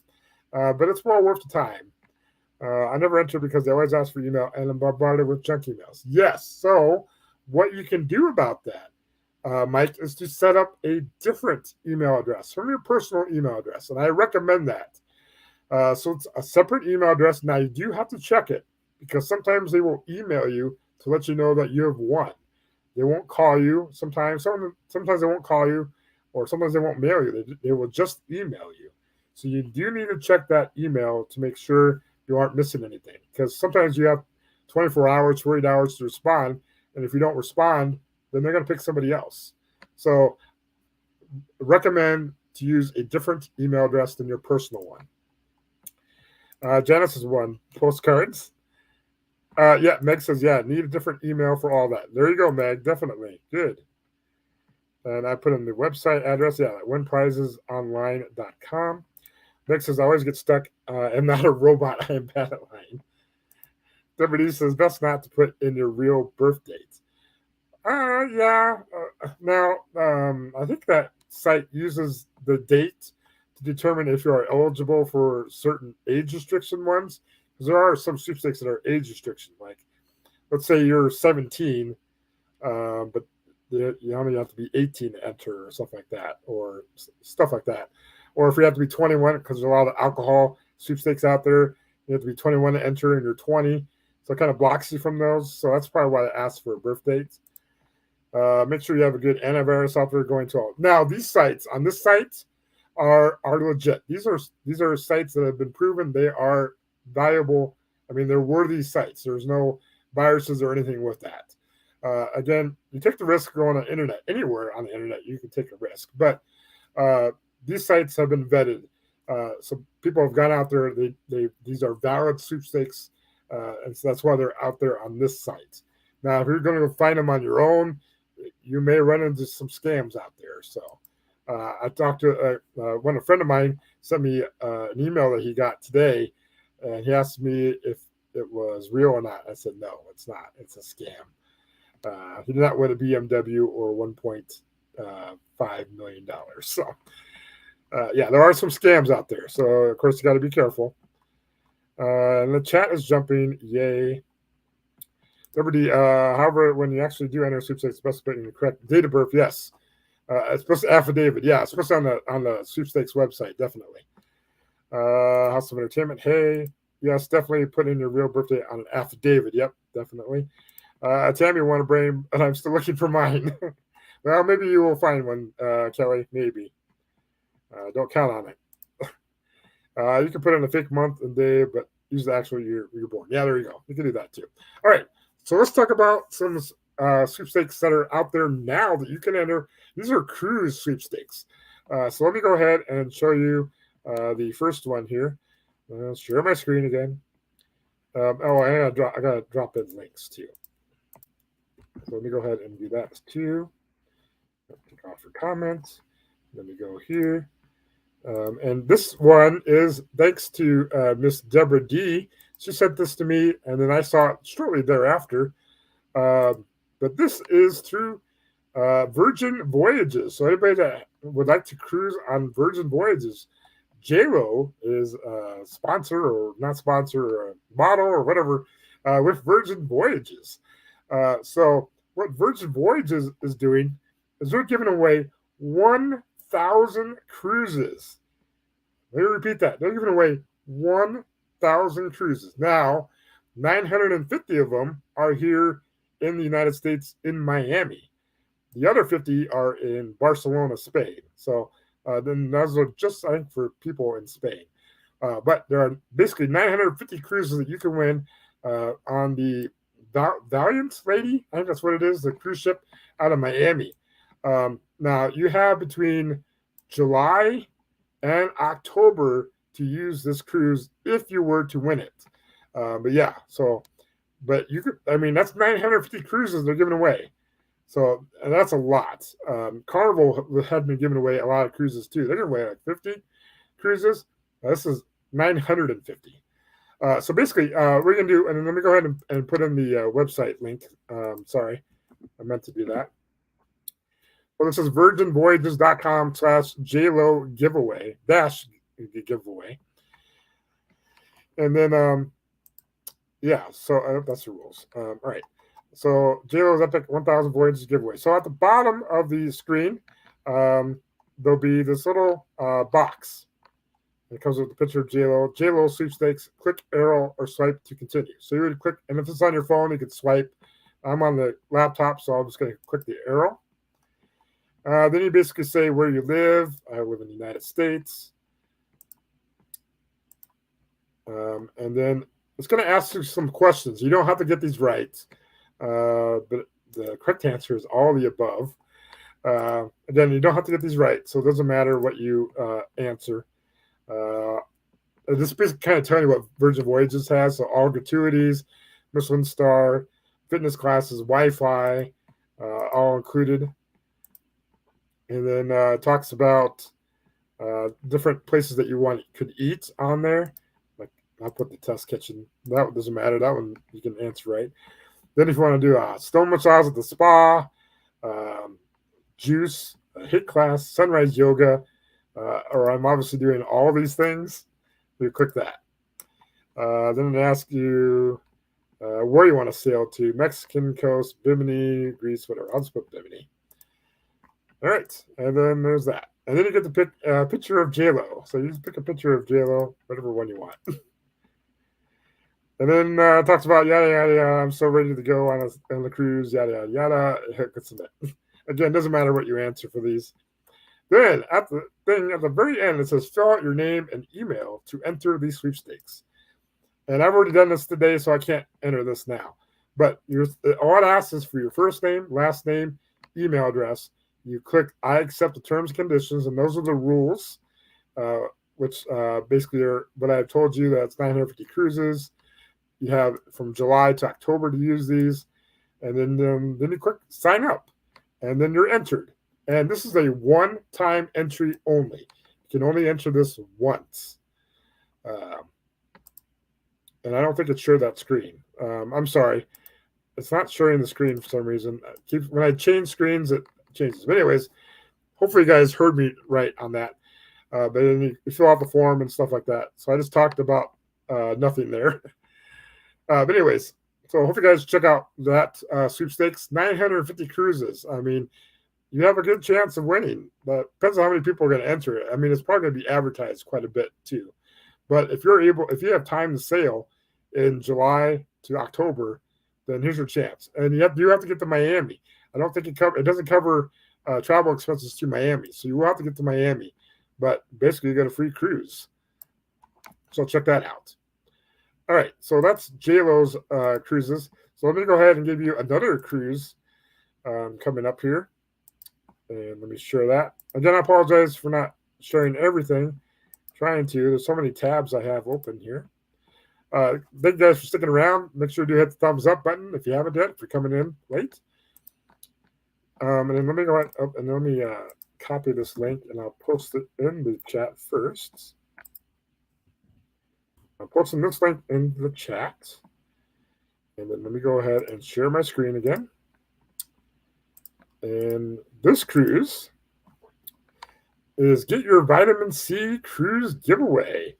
but it's well worth the time. I never enter because they always ask for email and I'm bombarded with junk emails. Yes. So what you can do about that, Mike, is to set up a different email address from your personal email address. And I recommend that. So it's a separate email address. Now you do have to check it because sometimes they will email you to let you know that you have won. They won't call you. Sometimes they won't call you, or sometimes they won't mail you. They will just email you. So you do need to check that email to make sure you aren't missing anything. Because sometimes you have 24 hours, 48 hours to respond. And if you don't respond, then they're going to pick somebody else. So recommend to use a different email address than your personal one. Janice has won postcards. Yeah, Meg says, yeah, need a different email for all that. There you go, Meg. Definitely. Good. And I put in the website address. Yeah, winprizesonline.com. Meg says, I always get stuck. I'm not a robot. I am bad at lying. Somebody says, best not to put in your real birth date. Yeah. Now, I think that site uses the date to determine if you are eligible for certain age restriction ones. Because there are some sweepstakes that are age restriction. Like, let's say you're 17, but you only have to be 18 to enter or something like that, or stuff like that. Or if you have to be 21, because there's a lot of alcohol sweepstakes out there, you have to be 21 to enter and you're 20. So it kind of blocks you from those. So that's probably why I asked for a birth date. Make sure you have a good antivirus software going to all. Now, these sites on this site are legit. These are sites that have been proven they are valuable. I mean, they're worthy sites. There's no viruses or anything with that. Again, you take the risk going on the internet. Anywhere on the internet, you can take a risk. But these sites have been vetted. So people have gone out there. These are valid sweepstakes, and so that's why they're out there on this site. Now, if you're going to find them on your own, you may run into some scams out there. So I talked to a friend of mine sent me an email that he got today, and he asked me if it was real or not. I said, no, it's not. It's a scam. He did not win a BMW or $1.5 million. So, yeah, there are some scams out there. So, of course, you got to be careful. And the chat is jumping. Yay. Liberty, however, when you actually do enter sweepstakes, specifying the correct date of birth, yes. It's supposed to affidavit. Yeah, it's supposed to on the sweepstakes website, definitely. House of Entertainment, hey. Yes, definitely put in your real birthday on an affidavit. Yep, definitely. Tammy, want to bring, and I'm still looking for mine. Well, maybe you will find one, Kelly. Maybe. Don't count on it. You can put in a fake month and day, but use the actual year you're born. Yeah, there you go. You can do that too. All right. So let's talk about some sweepstakes that are out there now that you can enter. These are cruise sweepstakes. So let me go ahead and show you the first one here. Share my screen again. I gotta drop in links too. So let me go ahead and do that too. Take off your comments. Let me go here. And this one is thanks to Miss Deborah D. She sent this to me, and then I saw it shortly thereafter. But this is through Virgin Voyages. So anybody that would like to cruise on Virgin Voyages, JLo is a sponsor or not sponsor or a model or whatever with Virgin Voyages. So what Virgin Voyages is doing is they're giving away 1,000 cruises. Let me repeat that. They're giving away 1,000 cruises. Now, 950 of them are here in the United States in Miami. The other 50 are in Barcelona, Spain. So then those are just, I think, for people in Spain. But there are basically 950 cruises that you can win on the Valiant Lady. I think that's what it is, the cruise ship out of Miami. Now, you have between July and October to use this cruise if you were to win it. But yeah, so, but you could, I mean, that's 950 cruises they're giving away. So and that's a lot. Carnival had been giving away a lot of cruises too. They're giving away like 50 cruises. This is 950. So basically, we're going to do, and let me go ahead and put in the website link. Sorry, I meant to do that. Well, this is virginvoyages.com/JLo giveaway -giveaway. And then, yeah, so that's the rules. All right. So JLo's Epic 1,000 Voyages giveaway. So at the bottom of the screen, there'll be this little box. It comes with the picture of JLo. JLo sweepstakes, click arrow or swipe to continue. So you would click, and if it's on your phone, you could swipe. I'm on the laptop, so I'm just going to click the arrow. Then you basically say where you live. I live in the United States. And then it's going to ask you some questions. You don't have to get these right. But the correct answer is all the above. Again, you don't have to get these right, so it doesn't matter what you answer. This is basically kind of telling you what Virgin Voyages has. So all gratuities, Michelin star, fitness classes, Wi-Fi, all included. And then talks about different places that you could eat on there. Like I'll put the test kitchen. That doesn't matter. That one you can answer right. Then if you want to do a stone massage at the spa, juice, a HIIT class, sunrise yoga, or I'm obviously doing all these things, you click that. Then it asks you where you want to sail to, Mexican coast, Bimini, Greece, whatever. I'll just put Bimini. All right, and then there's that. And then you get to pick a picture of JLo. So you just pick a picture of JLo, whatever one you want. And then talks about yada yada yada. I'm so ready to go on the cruise. Yada yada yada. Hit submit. Again, doesn't matter what you answer for these. Then at the very end, it says fill out your name and email to enter these sweepstakes. And I've already done this today, so I can't enter this now. But all it asks is for your first name, last name, email address. You click I accept the terms and conditions, and those are the rules, which basically are what I've told you. That's 950 cruises. You have from July to October to use these, and then you click sign up, and then you're entered. And this is a one-time entry only. You can only enter this once. And I don't think it showed that screen. I'm sorry. It's not showing the screen for some reason. When I change screens, it changes. But anyways, hopefully you guys heard me right on that. But then you fill out the form and stuff like that. So I just talked about nothing there. But anyways, so hope you guys check out that sweepstakes. 950 cruises. I mean, you have a good chance of winning, but depends on how many people are going to enter it. I mean, it's probably going to be advertised quite a bit too. But if you have time to sail in July to October, then here's your chance. And you have to get to Miami. I don't think it doesn't cover travel expenses to Miami, so you will have to get to Miami. But basically, you get a free cruise. So check that out. All right, so that's JLo's cruises. So let me go ahead and give you another cruise coming up here. And let me share that. Again, I apologize for not sharing everything. Trying to. There's so many tabs I have open here. Thank you guys for sticking around. Make sure to hit the thumbs up button if you haven't yet, if you're coming in late. And then let me go ahead and let me copy this link and I'll post it in the chat first. I'm posting this link in the chat. And then let me go ahead and share my screen again. And this cruise is Get Your Vitamin C Cruise Giveaway.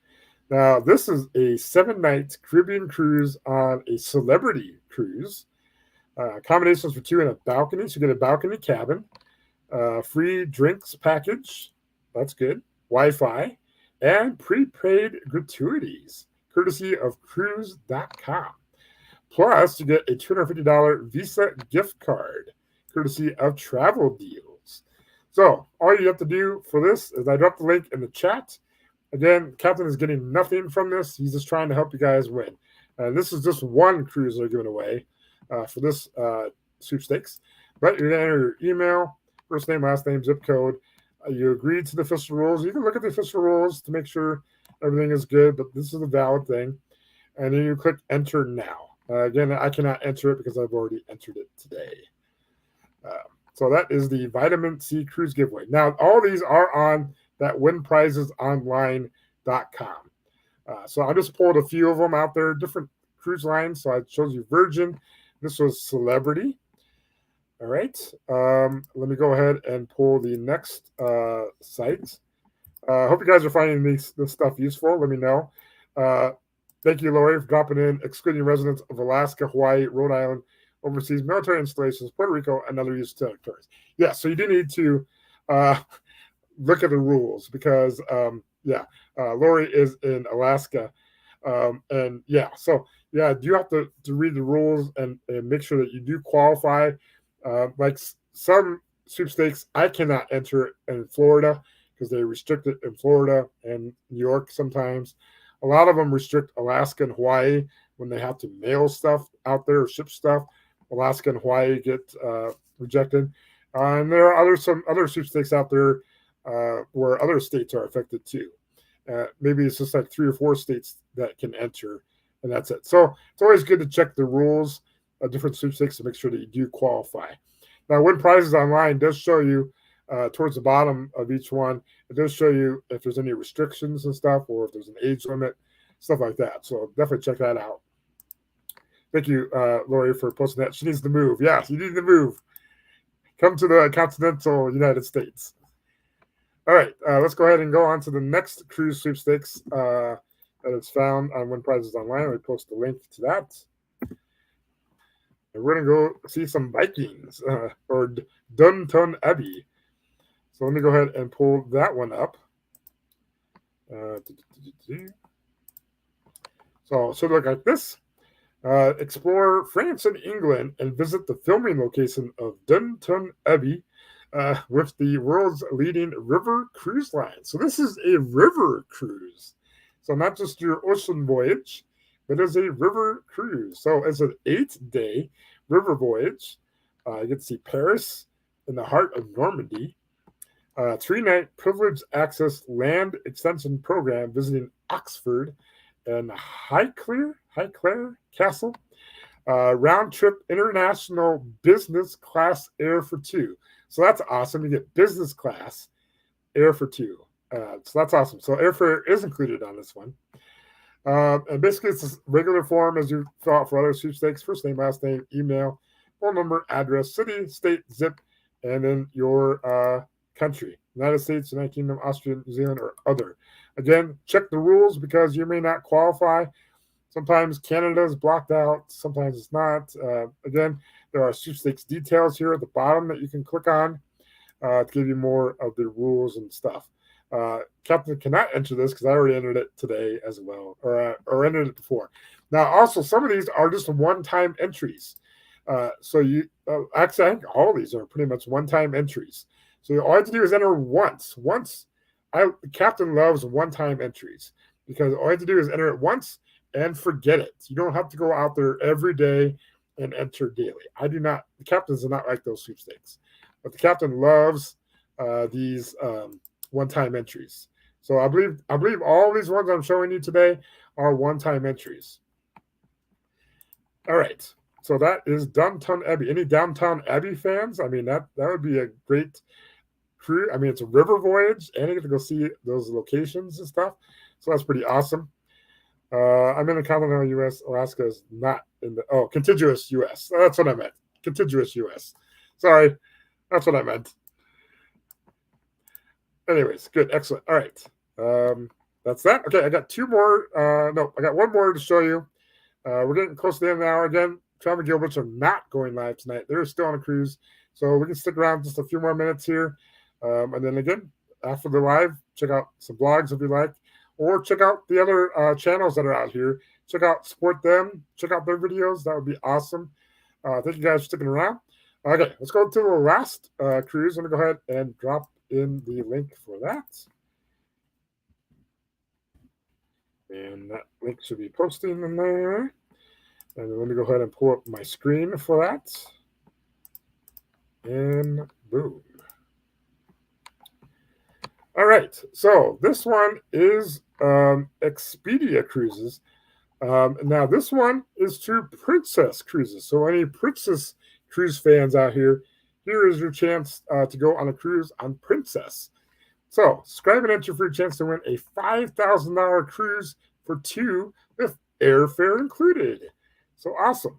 Now, this is a 7-night Caribbean cruise on a celebrity cruise. Accommodations for two in a balcony. So you get a balcony cabin. Free drinks package. That's good. Wi-Fi. And prepaid gratuities, courtesy of cruise.com. Plus, you get a $250 Visa gift card, courtesy of Travel Deals. So all you have to do for this is I dropped the link in the chat. Again, Captain is getting nothing from this. He's just trying to help you guys win. This is just one cruise they're giving away for this sweepstakes. But you're going to enter your email, first name, last name, zip code. You agree to the official rules. You can look at the official rules to make sure everything is good, but this is a valid thing. And then you click enter now. Again, I cannot enter it because I've already entered it today. So that is the Vitamin C Cruise Giveaway. Now, all these are on that winprizesonline.com. So I just pulled a few of them out there, different cruise lines. So I showed you Virgin. This was Celebrity. All right. Let me go ahead and pull the next site. Hope you guys are finding this stuff useful. Let me know. Thank you, Lori, for dropping in, excluding residents of Alaska, Hawaii, Rhode Island, overseas military installations, Puerto Rico, and other use territories. Yeah, so you do need to look at the rules because, Lori is in Alaska. And yeah, so yeah, you have to read the rules and make sure that you do qualify. Like some sweepstakes, I cannot enter in Florida because they restrict it in Florida and New York sometimes. A lot of them restrict Alaska and Hawaii when they have to mail stuff out there or ship stuff. Alaska and Hawaii get rejected. And there are some other sweepstakes out there where other states are affected too. Maybe it's just like 3 or 4 states that can enter, and that's it. So it's always good to check the rules of different sweepstakes to make sure that you do qualify. Now, Win Prizes Online does show you towards the bottom of each one, it does show you if there's any restrictions and stuff, or if there's an age limit, stuff like that. So definitely check that out. Thank you, Lori, for posting that. She needs to move. Yeah, you need to move. Come to the continental United States. All right, let's go ahead and go on to the next cruise sweepstakes that is found on Win Prizes Online. We post the link to that. And we're going to go see some Vikings or Dunton Abbey. So let me go ahead and pull that one up. So it should look like this. Explore France and England and visit the filming location of Downton Abbey with the world's leading river cruise line. So this is a river cruise. So not just your ocean voyage, but it's a river cruise. So it's an 8-day river voyage. You get to see Paris in the heart of Normandy. 3-night privileged access land extension program visiting Oxford and Highclere Castle. Round trip international business class air for two. So that's awesome. You get business class air for two. So that's awesome. So airfare is included on this one. And basically, it's a regular form as you fill out for other sweepstakes: first name, last name, email, phone number, address, city, state, zip, and then your country: United States, United Kingdom, Austria, New Zealand, or other. Again, check the rules because you may not qualify. Sometimes Canada is blocked out. Sometimes it's not. Again, there are sweepstakes details here at the bottom that you can click on to give you more of the rules and stuff. Captain cannot enter this because I already entered it today as well, or entered it before. Now, also, some of these are just one-time entries. So you actually, I think all of these are pretty much one-time entries. So all you have to do is enter once. The captain loves one-time entries because all you have to do is enter it once and forget it. You don't have to go out there every day and enter daily. I do not. The captains are not like those sweepstakes, but the captain loves these one-time entries. So I believe all these ones I'm showing you today are one-time entries. All right. So that is Downton Abbey. Any Downton Abbey fans? I mean, that would be a great cruise. I mean, it's a river voyage, and you get to go see those locations and stuff. So that's pretty awesome. I'm in the continental U.S. Alaska is not in the contiguous U.S. That's what I meant. Contiguous U.S. Sorry, that's what I meant. Anyways, good, excellent. All right, that's that. Okay, I got two more. No, I got one more to show you. We're getting close to the end of the hour again. Travel Gilberts are not going live tonight. They're still on a cruise, so we can stick around just a few more minutes here. And then again, after the live, check out some blogs if you like, or check out the other channels that are out here. Support them. Check out their videos. That would be awesome. Thank you guys for sticking around. Okay, let's go to the last cruise. Let me go ahead and drop in the link for that. And that link should be posting in there. And let me go ahead and pull up my screen for that. And boom. All right, so this one is Expedia Cruises. Now, this one is to Princess Cruises. So any Princess Cruise fans out here, here is your chance to go on a cruise on Princess. So subscribe and enter for your chance to win a $5,000 cruise for two with airfare included. So awesome.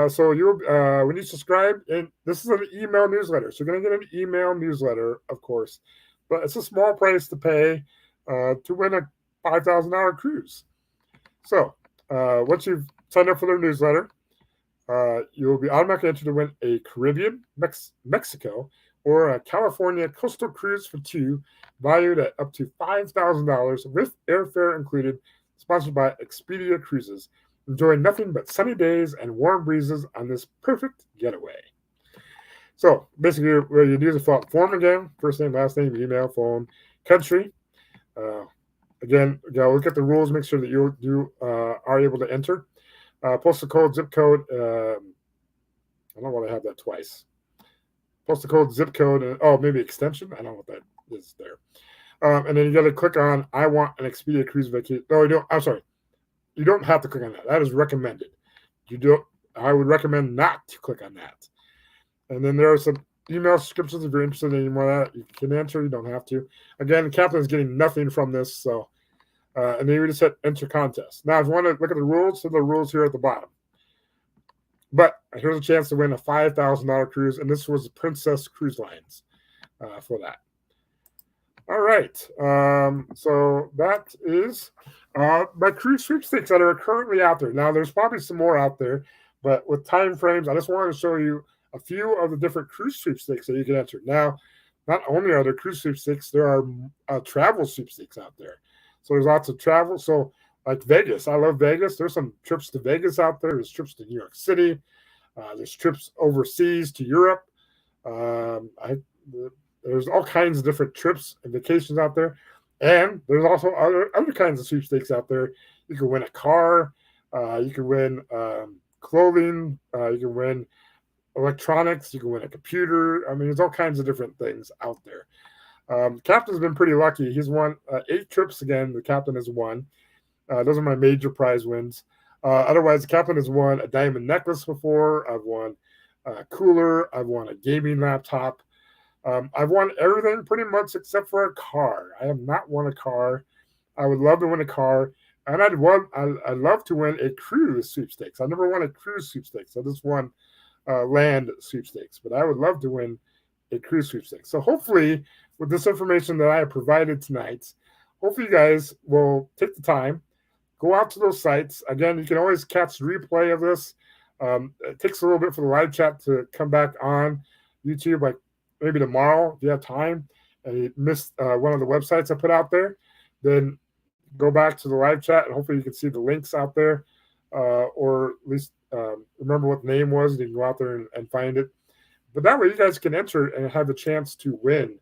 So you'll when you subscribe, and this is an email newsletter. So you're going to get an email newsletter, of course. But it's a small price to pay to win a $5,000 cruise. So once you've signed up for their newsletter, you will be automatically entered to win a Caribbean, Mexico, or a California coastal cruise for two, valued at up to $5,000 with airfare included, sponsored by Expedia Cruises. Enjoy nothing but sunny days and warm breezes on this perfect getaway. So basically, what you do is fill out the form again: first name, last name, email, phone, country. Again, you gotta look at the rules, make sure that you are able to enter. Postal code, zip code. I don't want to have that twice. Postal code, zip code, and maybe extension. I don't know what that is there. And then you got to click on "I want an Expedia cruise vacation." No, you don't. I'm sorry. You don't have to click on that. That is recommended. I would recommend not to click on that. And then there are some email subscriptions if you're interested in any more of that. You can enter. You don't have to. Again, the captain is getting nothing from this. So, and then we just hit enter contest. Now, if you want to look at the rules, so the rules here at the bottom. But here's a chance to win a $5,000 cruise, and this was Princess Cruise Lines for that. All right. So that is my cruise sweepstakes that are currently out there. Now, there's probably some more out there, but with time frames, I just wanted to show you a few of the different cruise sweepstakes that you can enter. Now, not only are there cruise sweepstakes, there are travel sweepstakes out there. So there's lots of travel. So like Vegas. I love Vegas. There's some trips to Vegas out there. There's trips to New York City. There's trips overseas to Europe. I There's all kinds of different trips and vacations out there, and there's also other kinds of sweepstakes out there. You can win a car. You can win clothing. You can win electronics. You can win a computer. I mean, there's all kinds of different things out there. Captain's been pretty lucky. He's won 8 trips again. The captain has won. Those are my major prize wins. Otherwise, the captain has won a diamond necklace before. I've won a cooler. I've won a gaming laptop. I've won everything pretty much except for a car. I have not won a car. I would love to win a car. And I'd love to win a cruise sweepstakes. I never won a cruise sweepstakes. I just won land sweepstakes. But I would love to win a cruise sweepstakes. So hopefully, with this information that I have provided tonight, hopefully you guys will take the time, go out to those sites. Again, you can always catch the replay of this. It takes a little bit for the live chat to come back on YouTube, like maybe tomorrow if you have time and you missed one of the websites I put out there. Then go back to the live chat and hopefully you can see the links out there, or at least remember what the name was, and you can go out there and find it. But that way you guys can enter and have a chance to win,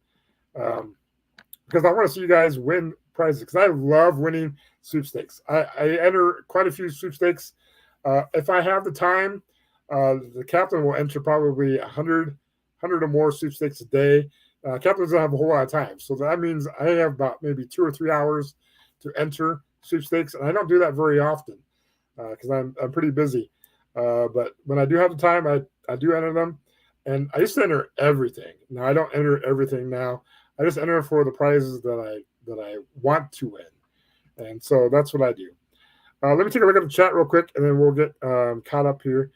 because I want to see you guys win prizes, because I love winning sweepstakes. I enter quite a few sweepstakes. If I have the time, the captain will enter probably 100 or more sweepstakes a day. Captain doesn't have a whole lot of time, so that means I have about maybe 2 or 3 hours to enter sweepstakes, and I don't do that very often because I'm pretty busy. But when I do have the time, I do enter them, and I used to enter everything. Now I don't enter everything now. I just enter for the prizes that I want to win, and so that's what I do. Let me take a look at the chat real quick, and then we'll get caught up here.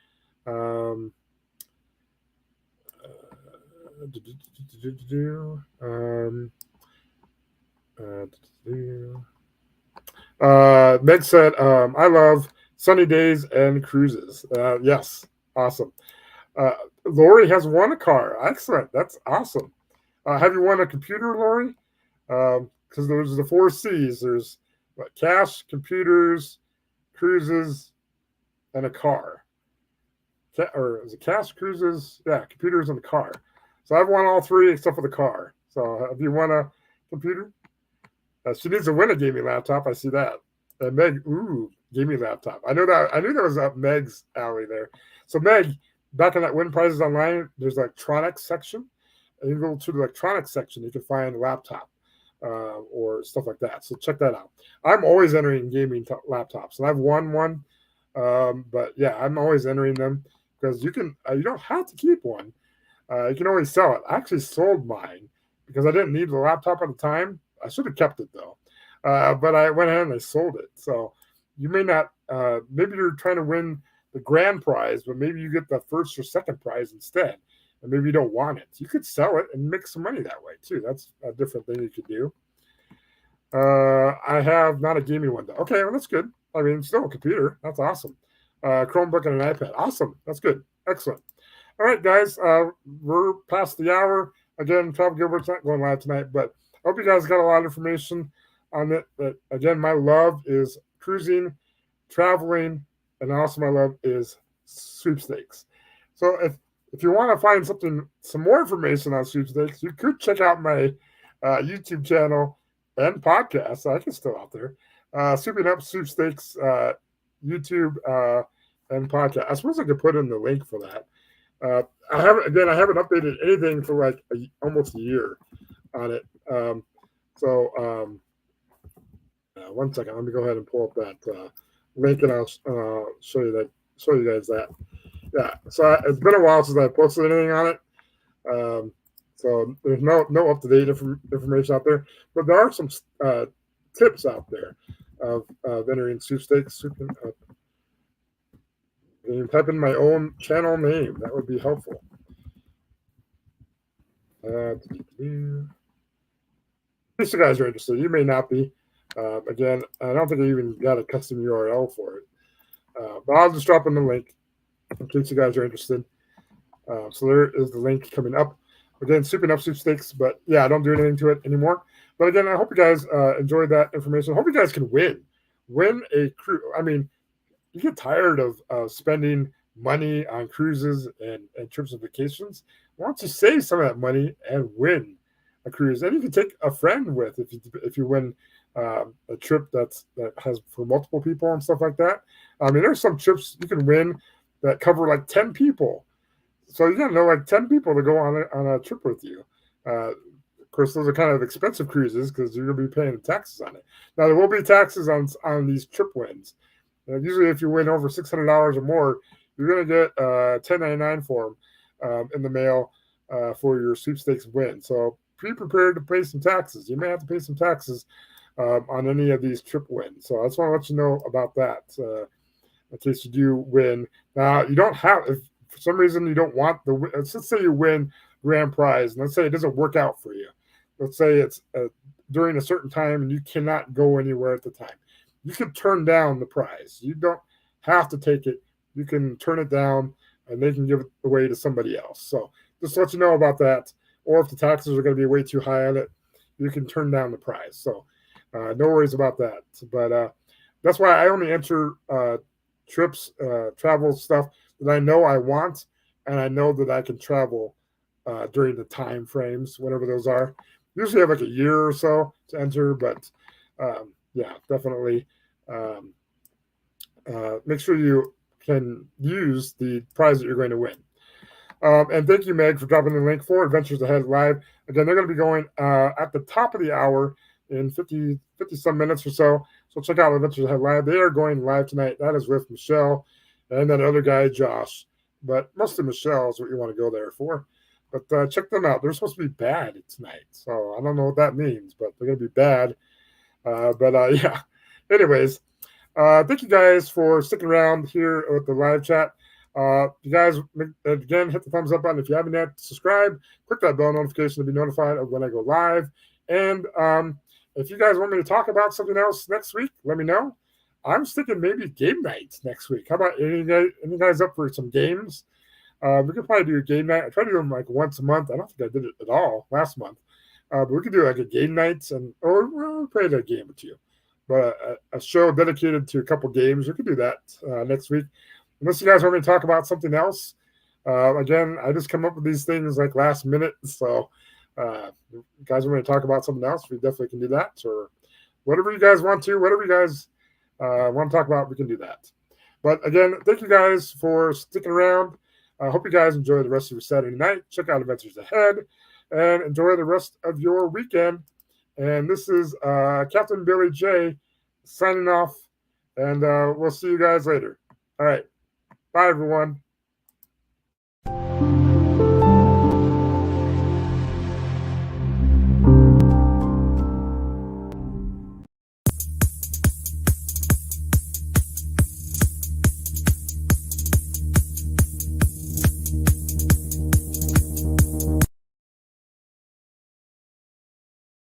Meg said, I love sunny days and cruises. Yes, awesome. Lori has won a car. Excellent. That's awesome. Have you won a computer, Lori? Because there's the 4 C's. There's cash, computers, cruises, and a car. Or is it cash, cruises? Yeah, computers and a car. So I've won all 3 except for the car. So have you won a computer? She needs to win a gaming laptop. I see that. And Meg, gaming laptop. I knew that was up Meg's alley there. So Meg, back in that win prizes online, there's an electronics section. And you go to the electronics section, you can find a laptop or stuff like that. So check that out. I'm always entering gaming laptops, and I've won one. But yeah, I'm always entering them because you don't have to keep one. You can always sell it. I actually sold mine because I didn't need the laptop at the time. I should have kept it though. But I went ahead and I sold it. So you may not, maybe you're trying to win the grand prize, but maybe you get the first or second prize instead. And maybe you don't want it. You could sell it and make some money that way too. That's a different thing you could do. I have not a gaming one though. Okay, well, that's good. I mean, still a computer. That's awesome. Chromebook and an iPad. Awesome. That's good. Excellent. All right, guys. We're past the hour. Again, Travel Gilbert's not going live tonight, but I hope you guys got a lot of information on it. But again, my love is cruising, traveling, and also my love is sweepstakes. So if you want to find some more information on sweepstakes, you could check out my YouTube channel and podcast. I can still out there. Sweeping Up Sweepstakes YouTube and podcast. I suppose I could put in the link for that. I haven't updated anything for like almost a year on it. One second. Let me go ahead and pull up that link, and I'll show you guys that. Yeah. So it's been a while since I posted anything on it. So there's no up to date information out there, but there are some tips out there of entering sweepstakes. You can type in my own channel name. That would be helpful. In case you guys are interested, you may not be. Again, I don't think I even got a custom URL for it. But I'll just drop in the link in case you guys are interested. So there is the link coming up. Again, Sweeping Up Sweepstakes. But yeah, I don't do anything to it anymore. But again, I hope you guys enjoyed that information. I hope you guys can win win a cruise. I mean, you get tired of spending money on cruises and trips and vacations. Why don't you save some of that money and win a cruise? And you can take a friend with if you win a trip that has for multiple people and stuff like that. I mean, there's some trips you can win that cover like 10 people. So you got to know like 10 people to go on a trip with you. Of course, those are kind of expensive cruises because you're going to be paying taxes on it. Now, there will be taxes on these trip wins. Usually, if you win over $600 or more, you're going to get a 1099 form in the mail for your sweepstakes win. So be prepared to pay some taxes. You may have to pay some taxes on any of these trip wins. So I just want to let you know about that in case you do win. Now, you don't have, if for some reason you don't want the, let's say you win grand prize, and let's say it doesn't work out for you. Let's say it's during a certain time and you cannot go anywhere at the time. You can turn down the prize. You don't have to take it. You can turn it down and they can give it away to somebody else. So just to let you know about that. Or if the taxes are going to be way too high on it, you can turn down the prize. So no worries about that. But that's why I only enter trips, travel stuff that I know I want and I know that I can travel during the time frames, whatever those are. Usually have like a year or so to enter, but yeah, definitely make sure you can use the prize that you're going to win. And thank you, Meg, for dropping the link for Adventures Ahead Live. Again, they're going to be going at the top of the hour in 50 some minutes or so. So check out Adventures Ahead Live. They are going live tonight. That is with Michelle and that other guy, Josh. But mostly Michelle is what you want to go there for. But check them out. They're supposed to be bad tonight. So I don't know what that means, but they're going to be bad. Yeah. Anyways, thank you guys for sticking around here with the live chat. You guys, again, hit the thumbs up button. If you haven't yet, subscribe. Click that bell notification to be notified of when I go live. And if you guys want me to talk about something else next week, let me know. I'm thinking maybe game nights next week. How about any guys up for some games? We could probably do a game night. I try to do them like once a month. I don't think I did it at all last month. But we could do like a game nights or we'll play a game or two. But a show dedicated to a couple games, we could do that next week. Unless you guys want me to talk about something else. Again, I just come up with these things like last minute. So if you guys want me to talk about something else, we definitely can do that. Or whatever you guys want to, whatever you guys want to talk about, we can do that. But again, thank you guys for sticking around. I hope you guys enjoy the rest of your Saturday night. Check out Adventures Ahead and enjoy the rest of your weekend. And this is Captain Billy J signing off. And we'll see you guys later. All right. Bye, everyone.